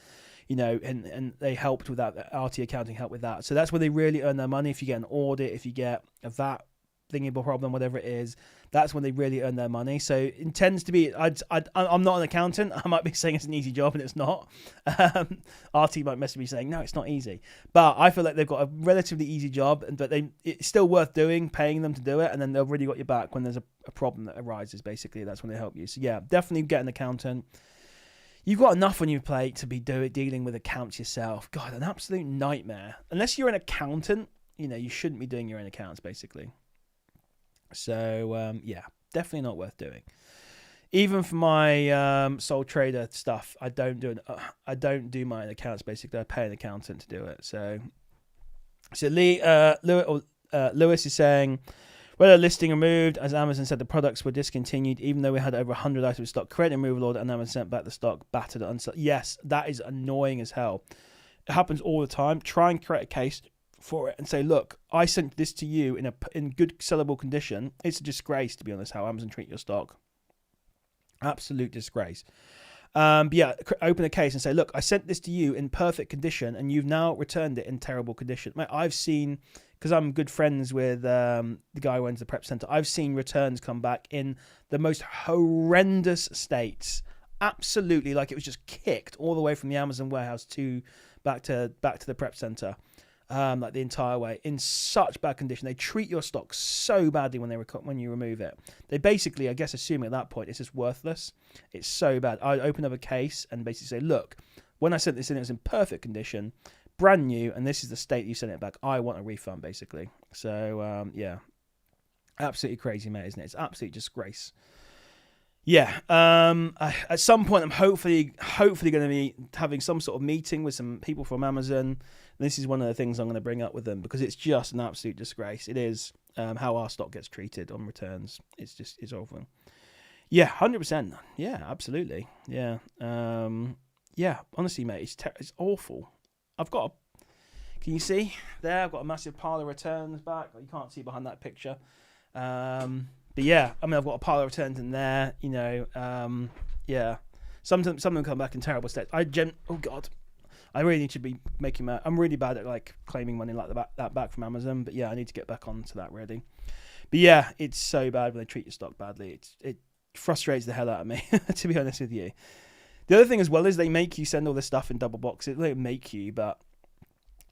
Speaker 1: you know, and they helped with that. RT Accounting helped with that. So that's where they really earn their money. If you get an audit, if you get a VAT thingy problem, whatever it is, that's when they really earn their money. So it tends to be, I'm not an accountant. I might be saying it's an easy job and it's not. RT might message me saying, no, it's not easy. But I feel like they've got a relatively easy job, but it's still worth doing, paying them to do it. And then they've really got your back when there's a problem that arises, basically. That's when they help you. So yeah, definitely get an accountant. You've got enough on your plate to be dealing with accounts yourself. God, an absolute nightmare. Unless you're an accountant, you know, you shouldn't be doing your own accounts, basically. So, yeah, definitely not worth doing. Even for my sole trader stuff, I don't do my own accounts, basically. I pay an accountant to do it. So Lewis is saying, whether listing removed, as Amazon said the products were discontinued, even though we had over 100 items of stock, create a removal order, and Amazon sent back the stock, battered and unsold. Yes, that is annoying as hell. It happens all the time. Try and create a case for it and say, look, I sent this to you in good sellable condition. It's a disgrace, to be honest, how Amazon treat your stock. Absolute disgrace. But yeah, open a case and say, look, I sent this to you in perfect condition and you've now returned it in terrible condition. Mate, I've seen, because I'm good friends with the guy who owns the prep center, I've seen returns come back in the most horrendous states. Absolutely, like it was just kicked all the way from the Amazon warehouse back to the prep center. like the entire way, in such bad condition. They treat your stock so badly when you remove it. They basically, I guess, assuming at that point it's just worthless. It's so bad. I open up a case and basically say, look, when I sent this in, it was in perfect condition, brand new, and this is the state you sent it back. I want a refund, basically. So yeah, absolutely crazy, mate, isn't it? It's absolute disgrace. Yeah, at some point I'm hopefully going to be having some sort of meeting with some people from Amazon. This is one of the things I'm going to bring up with them, because it's just an absolute disgrace. It is how our stock gets treated on returns. It's awful. Yeah, 100%. Yeah, absolutely. Yeah, yeah. Honestly, mate, it's awful. Can you see there? I've got a massive pile of returns back. You can't see behind that picture. But yeah, I mean, I've got a pile of returns in there, you know. Yeah, some of them come back in terrible state. Oh god, I really need to be making I'm really bad at like claiming money like that back from Amazon. But yeah, I need to get back onto that really. But yeah, it's so bad when they treat your stock badly. It frustrates the hell out of me, to be honest with you. The other thing as well is they make you send all this stuff in double boxes. They don't make you, but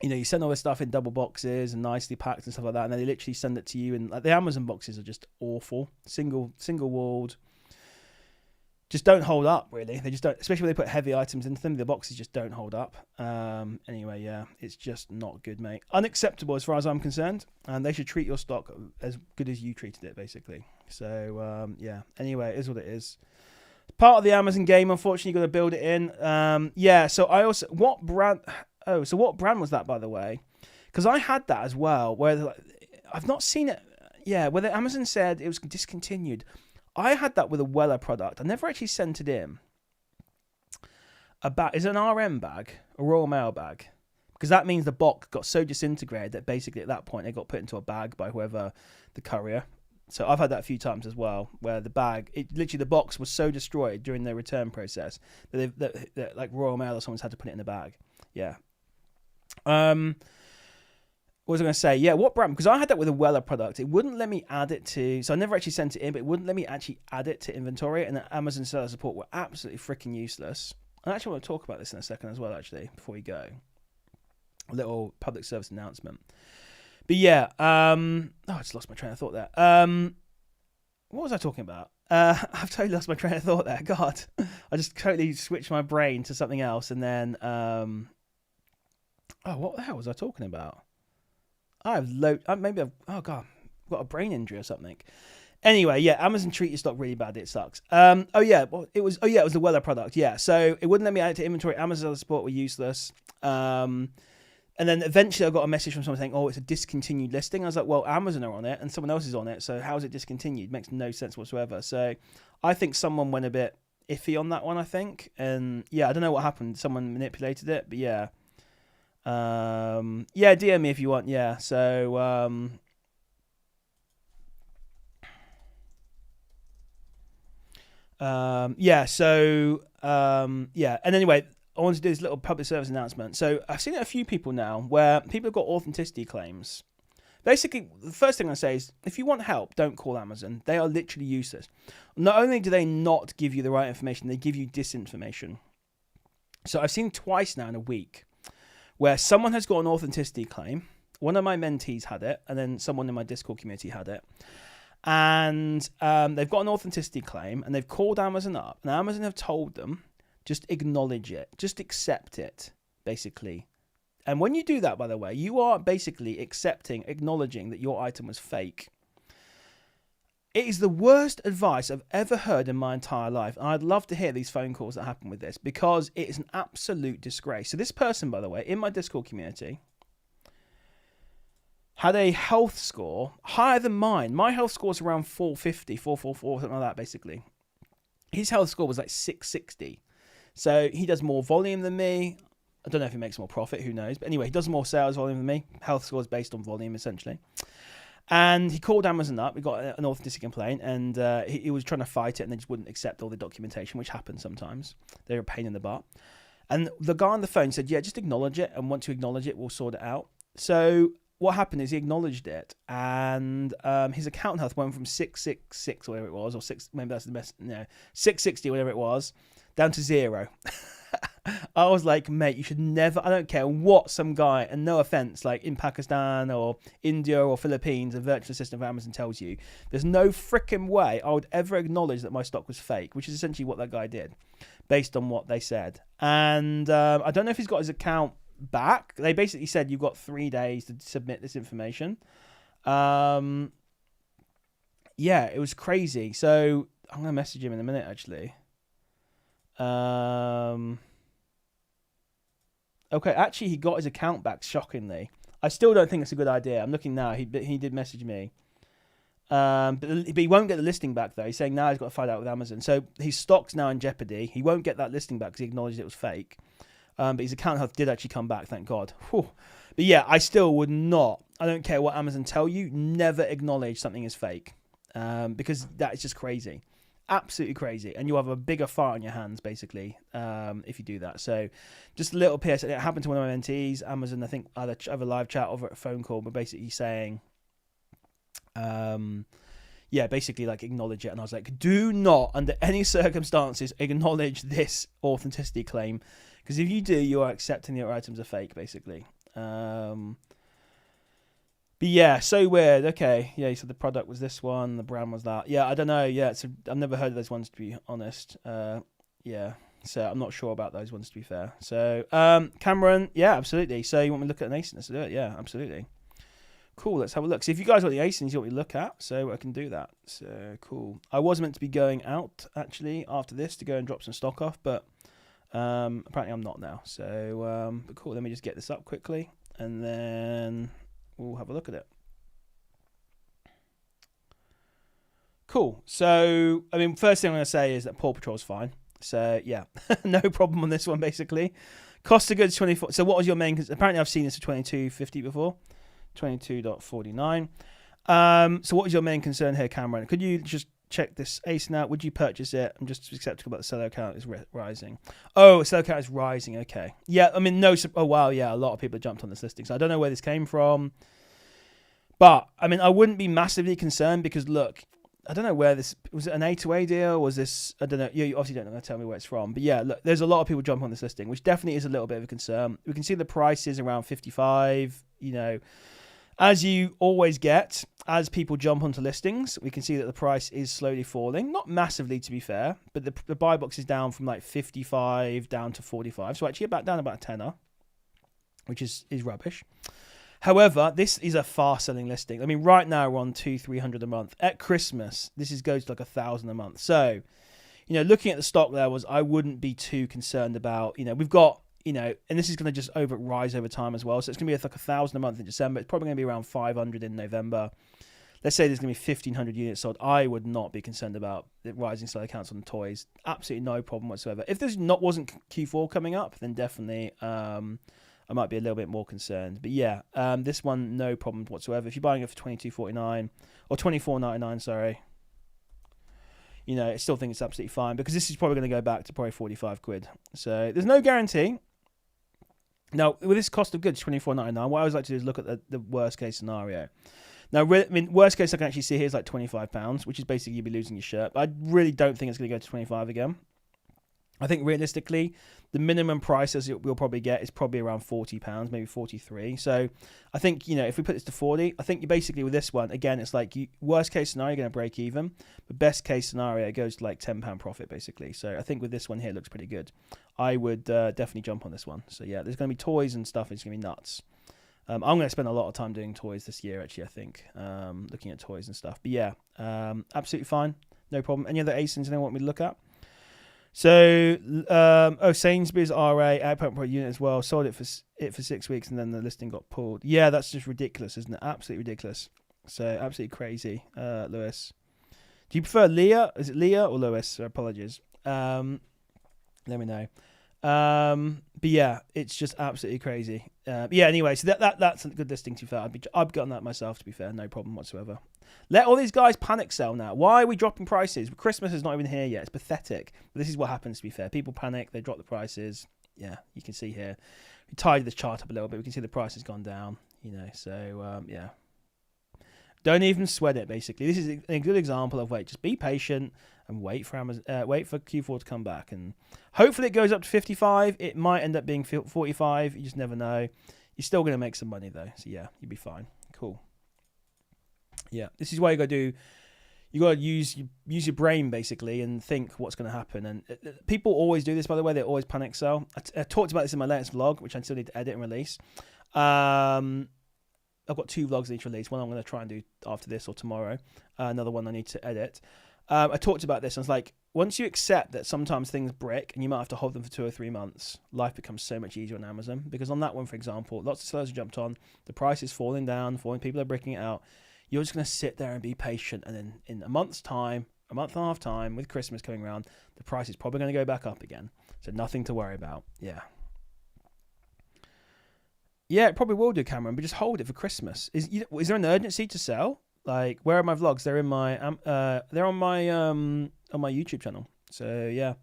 Speaker 1: you know, you send all this stuff in double boxes and nicely packed and stuff like that, and then they literally send it to you. And like the Amazon boxes are just awful, single walled, just don't hold up really. They just don't, especially when they put heavy items into them. The boxes just don't hold up. Anyway, yeah, it's just not good, mate. Unacceptable as far as I'm concerned, and they should treat your stock as good as you treated it, basically. So yeah. Anyway, it is what it is. Part of the Amazon game, unfortunately, you've got to build it in. Yeah. So what brand was that, by the way? Because I had that as well, where I've not seen it. Yeah, where Amazon said it was discontinued. I had that with a Weller product. I never actually sent it in. Is it an RM bag, a Royal Mail bag? Because that means the box got so disintegrated that basically at that point it got put into a bag by whoever the courier. So I've had that a few times as well, where the box was so destroyed during their return process that like Royal Mail or someone's had to put it in a bag. Yeah. What was I going to say? Yeah, what brand? Because I had that with a Weller product. It wouldn't let me add it to... So I never actually sent it in, but it wouldn't let me actually add it to inventory. And the Amazon seller support were absolutely freaking useless. I actually want to talk about this in a second as well, actually, before we go. A little public service announcement. But yeah, I just lost my train of thought there. What was I talking about? I've totally lost my train of thought there. God. I just totally switched my brain to something else. And then... what the hell was I talking about? Oh god, I've got a brain injury or something. Anyway, yeah, Amazon treat your stock really bad. It sucks. It was the Weller product. Yeah, so it wouldn't let me add it to inventory. Amazon support were useless. And then eventually I got a message from someone saying, "Oh, it's a discontinued listing." I was like, "Well, Amazon are on it, and someone else is on it. So how is it discontinued? Makes no sense whatsoever." So I think someone went a bit iffy on that one. I think, and yeah, I don't know what happened. Someone manipulated it, but yeah. Yeah, DM me if you want. Yeah, so yeah, and anyway, I want to do this little public service announcement. So I've seen a few people now where people have got authenticity claims. Basically, the first thing I say is, if you want help, don't call Amazon. They are literally useless. Not only do they not give you the right information, they give you disinformation. So I've seen twice now in a week where someone has got an authenticity claim. One of my mentees had it, and then someone in my Discord community had it. And they've got an authenticity claim, and they've called Amazon up, and Amazon have told them, just acknowledge it. Just accept it, basically. And when you do that, by the way, you are basically acknowledging that your item was fake. It is the worst advice I've ever heard in my entire life. And I'd love to hear these phone calls that happen with this, because it is an absolute disgrace. So this person, by the way, in my Discord community, had a health score higher than mine. My health score is around 450, 444, something like that, basically. His health score was like 660. So he does more volume than me. I don't know if he makes more profit, who knows. But anyway, he does more sales volume than me. Health score is based on volume, essentially. And he called Amazon up. We got an authenticity complaint, and he was trying to fight it, and they just wouldn't accept all the documentation, which happens sometimes. They're a pain in the butt. And the guy on the phone said, "Yeah, just acknowledge it, and once you acknowledge it, we'll sort it out." So what happened is he acknowledged it, and his account health went from 666, whatever it was, or 660, whatever it was, down to 0. I was like, mate, you should never, I don't care what some guy, and no offense, like in Pakistan or India or Philippines, a virtual assistant of Amazon tells you, there's no freaking way I would ever acknowledge that my stock was fake, which is essentially what that guy did based on what they said. And I don't know if he's got his account back. They basically said you've got 3 days to submit this information. Yeah, it was crazy. So I'm going to message him in a minute, actually. Okay, actually, he got his account back, shockingly. I still don't think it's a good idea. I'm looking now. He did message me. But he won't get the listing back, though. He's saying now he's got to find out with Amazon. So his stock's now in jeopardy. He won't get that listing back because he acknowledged it was fake. But his account health did actually come back, thank God. Whew. But yeah, I still would not, I don't care what Amazon tell you, never acknowledge something is fake. Because that is just crazy. Absolutely crazy. And you'll have a bigger fart on your hands, basically, if you do that. So just a little PS. It happened to one of my mentees. Amazon, I think, either have a live chat or a phone call, but basically saying, yeah, basically like acknowledge it. And I was like, do not, under any circumstances, acknowledge this authenticity claim. Because if you do, you are accepting that your items are fake, basically. But yeah, so weird. Okay, yeah, so the product was this one, the brand was that. Yeah, I don't know. Yeah, I've never heard of those ones, to be honest. Yeah, so I'm not sure about those ones, to be fair. So, Cameron, yeah, absolutely. So you want me to look at an ASIN? Let's do it. Yeah, absolutely. Cool, let's have a look. So if you guys want the ASINs, you want me to look at, so I can do that. So cool. I was meant to be going out, actually, after this to go and drop some stock off, but apparently I'm not now. So, but cool, let me just get this up quickly, and then we'll have a look at it. Cool. So, I mean, first thing I'm going to say is that Paw Patrol's fine. So, yeah, no problem on this one, basically. Cost of goods, 24. So, what was your main... Apparently, I've seen this for 22.50 before. 22.49. So, what was your main concern here, Cameron? Could you just check this ASIN out? Would you purchase it? I'm just skeptical about the seller account is rising. Oh, seller account is rising. Okay. Yeah, I mean, no... Oh, wow, yeah, a lot of people jumped on this listing. So, I don't know where this came from. But, I mean, I wouldn't be massively concerned because, look... I don't know where this... Was it an A2A deal? Was this... I don't know. You obviously don't know. Tell me where it's from. But yeah, look, there's a lot of people jumping on this listing, which definitely is a little bit of a concern. We can see the price is around 55. You know, as you always get, as people jump onto listings, we can see that the price is slowly falling. Not massively, to be fair, but the buy box is down from like 55 down to 45. So actually down about a tenner, which is rubbish. However, this is a fast-selling listing. I mean, right now we're on 200-300 a month. At Christmas, this goes to like 1,000 a month. So, you know, looking at the stock levels, I wouldn't be too concerned about. You know, we've got, you know, and this is going to just rise over time as well. So it's going to be like 1,000 a month in December. It's probably going to be around 500 in November. Let's say there's going to be 1,500 units sold. I would not be concerned about the rising seller counts on toys. Absolutely no problem whatsoever. If there's wasn't Q4 coming up, then definitely. I might be a little bit more concerned. But yeah, this one, no problem whatsoever. If you're buying it for $22.49 or $24.99, sorry, you know, I still think it's absolutely fine because this is probably going to go back to probably 45 quid. So there's no guarantee. Now, with this cost of goods, $24.99, what I always like to do is look at the worst case scenario. Now, I mean, worst case I can actually see here is like £25, which is basically you'd be losing your shirt. But I really don't think it's going to go to 25 again. I think realistically, the minimum price as we'll probably get is probably around £40, maybe 43. So I think, you know, if we put this to 40, I think you basically with this one, again, it's like worst case scenario, you're going to break even. But best case scenario, it goes to like £10 profit, basically. So I think with this one here, it looks pretty good. I would definitely jump on this one. So yeah, there's going to be toys and stuff. It's going to be nuts. I'm going to spend a lot of time doing toys this year, actually, I think, looking at toys and stuff. But yeah, absolutely fine. No problem. Any other ASINs you want me to look at? So, Sainsbury's RA output per unit as well. Sold it for 6 weeks and then the listing got pulled. Yeah, that's just ridiculous, isn't it? Absolutely ridiculous. So, absolutely crazy, Lewis. Do you prefer Leah? Is it Leah or Lewis? Apologies. Let me know. But yeah, it's just absolutely crazy. Yeah, anyway, so that's a good listing, to be fair. I've gotten that myself, to be fair. No problem whatsoever. Let all these guys panic sell now. Why are we dropping prices? Christmas is not even here yet. It's pathetic. But this is what happens, to be fair. People panic. They drop the prices. Yeah, you can see here. We tidied this chart up a little bit. We can see the price has gone down. You know, so, yeah. Don't even sweat it, basically. This is a good example of, wait, just be patient. and wait for Amazon, wait for Q4 to come back, and hopefully it goes up to 55. It might end up being 45. You just never know. You're still going to make some money though, so yeah, you'll be fine. Cool. Yeah, this is why you got to do. You got to use your brain basically and think what's going to happen. And people always do this, by the way. They always panic sell. I talked about this in my latest vlog, which I still need to edit and release. I've got 2 vlogs I need to release. One I'm going to try and do after this or tomorrow. Another one I need to edit. I talked about this. I was like, once you accept that sometimes things break and you might have to hold them for 2 or 3 months, life becomes so much easier on Amazon. Because on that one, for example, lots of sellers have jumped on. The price is falling down, people are breaking it out. You're just going to sit there and be patient. And then in a month's time, a month and a half time, with Christmas coming around, the price is probably going to go back up again. So nothing to worry about. Yeah. Yeah, it probably will do, Cameron, but just hold it for Christmas. Is there an urgency to sell? Like, where are my vlogs? They're in my they're on my YouTube channel. So yeah,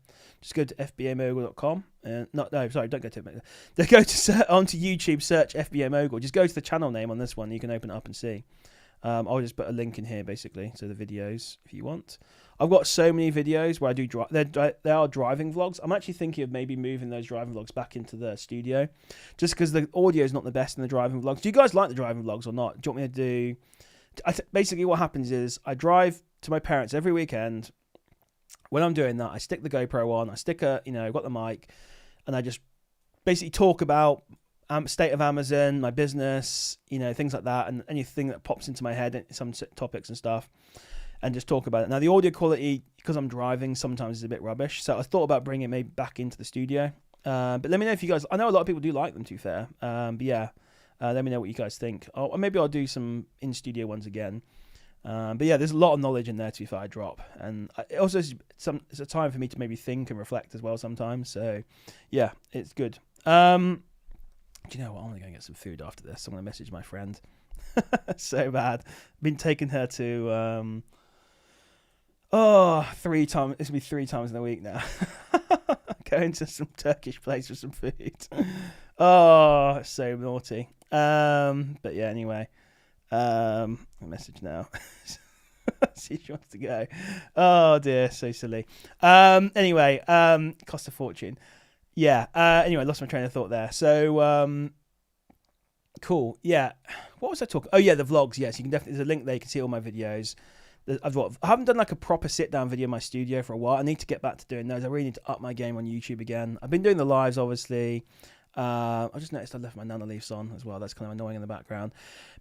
Speaker 1: just go to fbamogul.com and don't go to onto YouTube, search FBA Mogul. Just go to the channel name on this one. You can open it up and see. I'll just put a link in here basically, so the videos if you want. I've got so many videos where I do they are driving vlogs. I'm actually thinking of maybe moving those driving vlogs back into the studio, just because the audio is not the best in the driving vlogs. Do you guys like the driving vlogs or not? Do you want me to do? Basically, what happens is I drive to my parents every weekend. When I'm doing that, I stick the GoPro on. I stick I've got the mic, and I just basically talk about state of Amazon, my business, things like that, and anything that pops into my head, some topics and stuff, and just talk about it. Now, the audio quality, because I'm driving, sometimes is a bit rubbish, so I thought about bringing it maybe back into the studio. But let me know if you guys, I know a lot of people do like them, to be fair. But yeah, let me know what you guys think. Or maybe I'll do some in-studio ones again. But yeah, there's a lot of knowledge in there, to be fair, I drop. And it also it's a time for me to maybe think and reflect as well sometimes. So yeah, it's good. Do you know what? I'm going to go get some food after this. I'm going to message my friend. So bad. Been taking her to 3 times. It's going to be 3 times in a week now. Going to some Turkish place for some food. Oh, so naughty. But yeah, anyway. A message now. See if she wants to go. Oh dear, so silly. Anyway, cost a fortune. Yeah. Anyway, lost my train of thought there. So, cool. Yeah. What was I talking? Oh yeah, the vlogs. Yes, you can definitely. There's a link there. You can see all my videos. I haven't done like a proper sit down video in my studio for a while. I need to get back to doing those. I really need to up my game on YouTube again. I've been doing the lives, obviously. I just noticed I left my nano leafs on as well. That's kind of annoying in the background.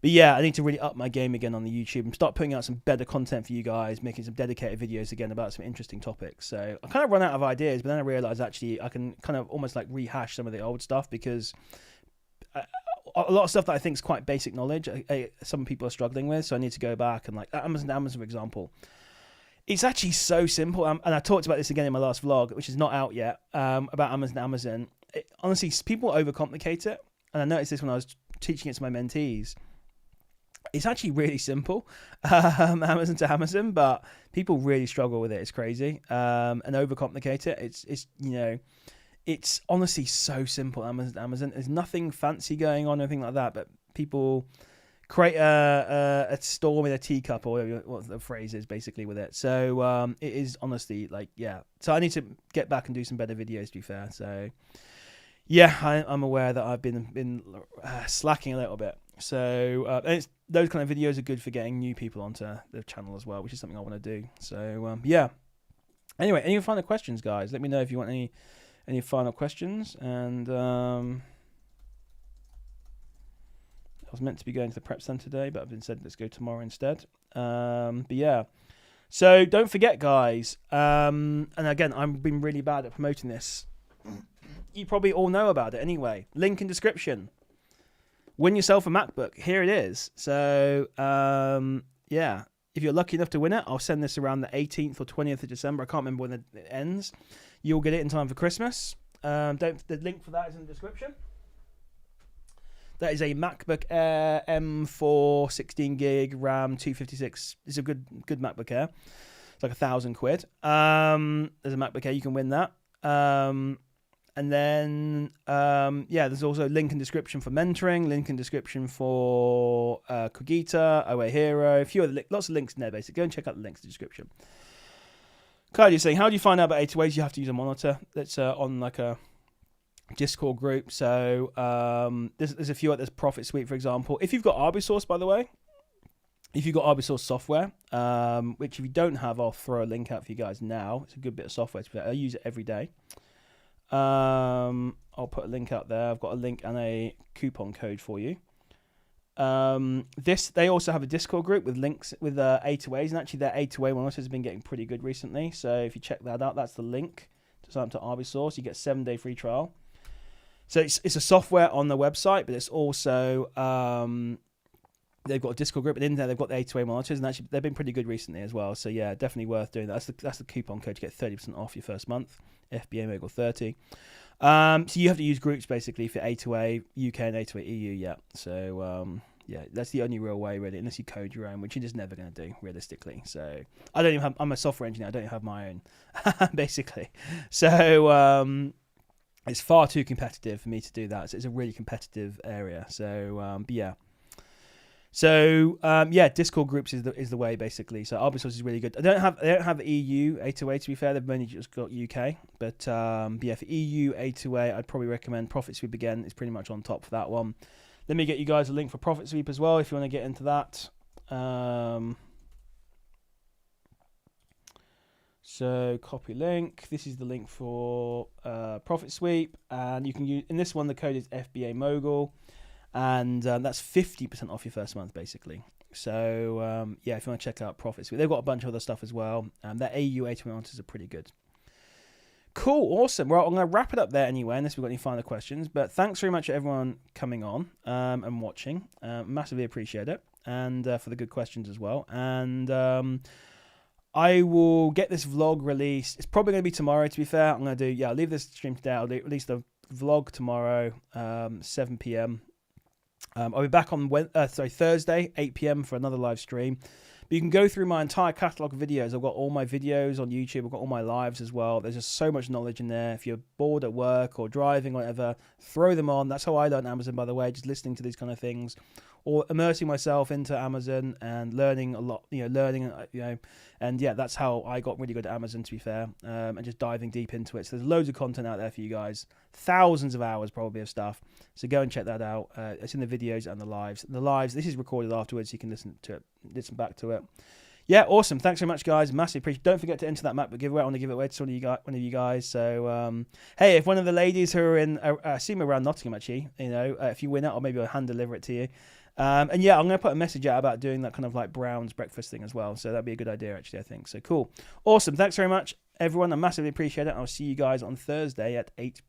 Speaker 1: But yeah, I need to really up my game again on the YouTube and start putting out some better content for you guys, making some dedicated videos again about some interesting topics. So I kind of run out of ideas, but then I realized actually I can kind of almost like rehash some of the old stuff, because a lot of stuff that I think is quite basic knowledge, some people are struggling with. So I need to go back and, like, Amazon, for example. It's actually so simple. And I talked about this again in my last vlog, which is not out yet, about Amazon. Honestly, people overcomplicate it. And I noticed this when I was teaching it to my mentees. It's actually really simple, Amazon to Amazon, but people really struggle with it. It's crazy, and overcomplicate it. It's honestly so simple. Amazon. There's nothing fancy going on, anything like that. But people create a storm in a teacup, or what the phrase is basically with it. So it is honestly like, yeah. So I need to get back and do some better videos, to be fair. So yeah, I'm aware that I've been slacking a little bit. So and those kind of videos are good for getting new people onto the channel as well, which is something I want to do. So yeah. Anyway, any final questions, guys? Let me know if you want any final questions. And I was meant to be going to the prep center today, but I've been said let's go tomorrow instead. But yeah. So don't forget, guys. And again, I've been really bad at promoting this. You probably all know about it anyway. Link in description. Win yourself a MacBook. Here it is. So, yeah. If you're lucky enough to win it, I'll send this around the 18th or 20th of December. I can't remember when it ends. You'll get it in time for Christmas. The link for that is in the description. That is a MacBook Air M4 16 gig RAM 256. It's a good MacBook Air. It's like £1,000. There's a MacBook Air. You can win that. And then, yeah, there's also a link in description for mentoring, link in description for Cogita, OA Hero, a few other lots of links in there, basically. Go and check out the links in the description. Kyle, you're saying, how do you find out about A2As? You have to use a monitor that's on like a Discord group. So there's a few. There's Profit Suite, for example. If you've got Arbisource, by the way, if you've got Arbisource software, which if you don't have, I'll throw a link out for you guys now. It's a good bit of software. I use it every day. I'll put a link out there. I've got a link and a coupon code for you. They also have a Discord group with links with A2As, and actually their A2A one has been getting pretty good recently. So if you check that out, that's the link to sign up to Arbisource. You get a 7-day free trial. So it's a software on the website, but it's also they've got a Discord group, and in there they've got the A2A monitors, and actually they've been pretty good recently as well. So yeah, definitely worth doing that. That's the coupon code to get 30% off your first month. FBA Mogul 30. So you have to use groups basically for A2A UK and A2A EU. Yeah. So yeah, that's the only real way really, unless you code your own, which you're just never going to do realistically. So I don't even have. I'm a software engineer. I don't even have my own, basically. So it's far too competitive for me to do that. So it's a really competitive area. So but yeah. So yeah, Discord groups is the way basically. So Arbisource is really good. I don't have EU A2A to be fair. They've only just got UK. But yeah, for EU A2A, I'd probably recommend Profit Sweep again. It's pretty much on top for that one. Let me get you guys a link for Profit Sweep as well if you want to get into that. So copy link. This is the link for Profit Sweep, and you can use in this one. The code is FBA Mogul. And that's 50% off your first month, basically. So, yeah, if you want to check out Profit Suite, they've got a bunch of other stuff as well. Their AU A2A monitors are pretty good. Cool, awesome. Well, I'm going to wrap it up there anyway, unless we've got any final questions. But thanks very much to everyone coming on and watching. Massively appreciate it. And for the good questions as well. And I will get this vlog released. It's probably going to be tomorrow, to be fair. I'm going to do, I'll leave this stream today. I'll release the vlog tomorrow, 7 p.m. I'll be back on Thursday, 8 p.m. for another live stream. But you can go through my entire catalogue of videos. I've got all my videos on YouTube. I've got all my lives as well. There's just so much knowledge in there. If you're bored at work or driving or whatever, throw them on. That's how I learned Amazon, by the way, just listening to these kind of things. Or immersing myself into Amazon and learning a lot, and yeah, that's how I got really good at Amazon, to be fair, and just diving deep into it. So there's loads of content out there for you guys, thousands of hours probably of stuff. So go and check that out. It's in the videos and the lives. The lives, this is recorded afterwards, so you can listen to it, listen back to it. Yeah, awesome. Thanks very much, guys. Massively appreciate. Don't forget to enter that MacBook giveaway. I want to give it away to one of you guys. So, hey, if one of the ladies who are in, see me around Nottingham, actually, if you win it, or maybe I'll hand deliver it to you. And yeah, I'm going to put a message out about doing that kind of like Brown's breakfast thing as well. So that'd be a good idea, actually, I think. So cool. Awesome. Thanks very much, everyone. I massively appreciate it. I'll see you guys on Thursday at 8.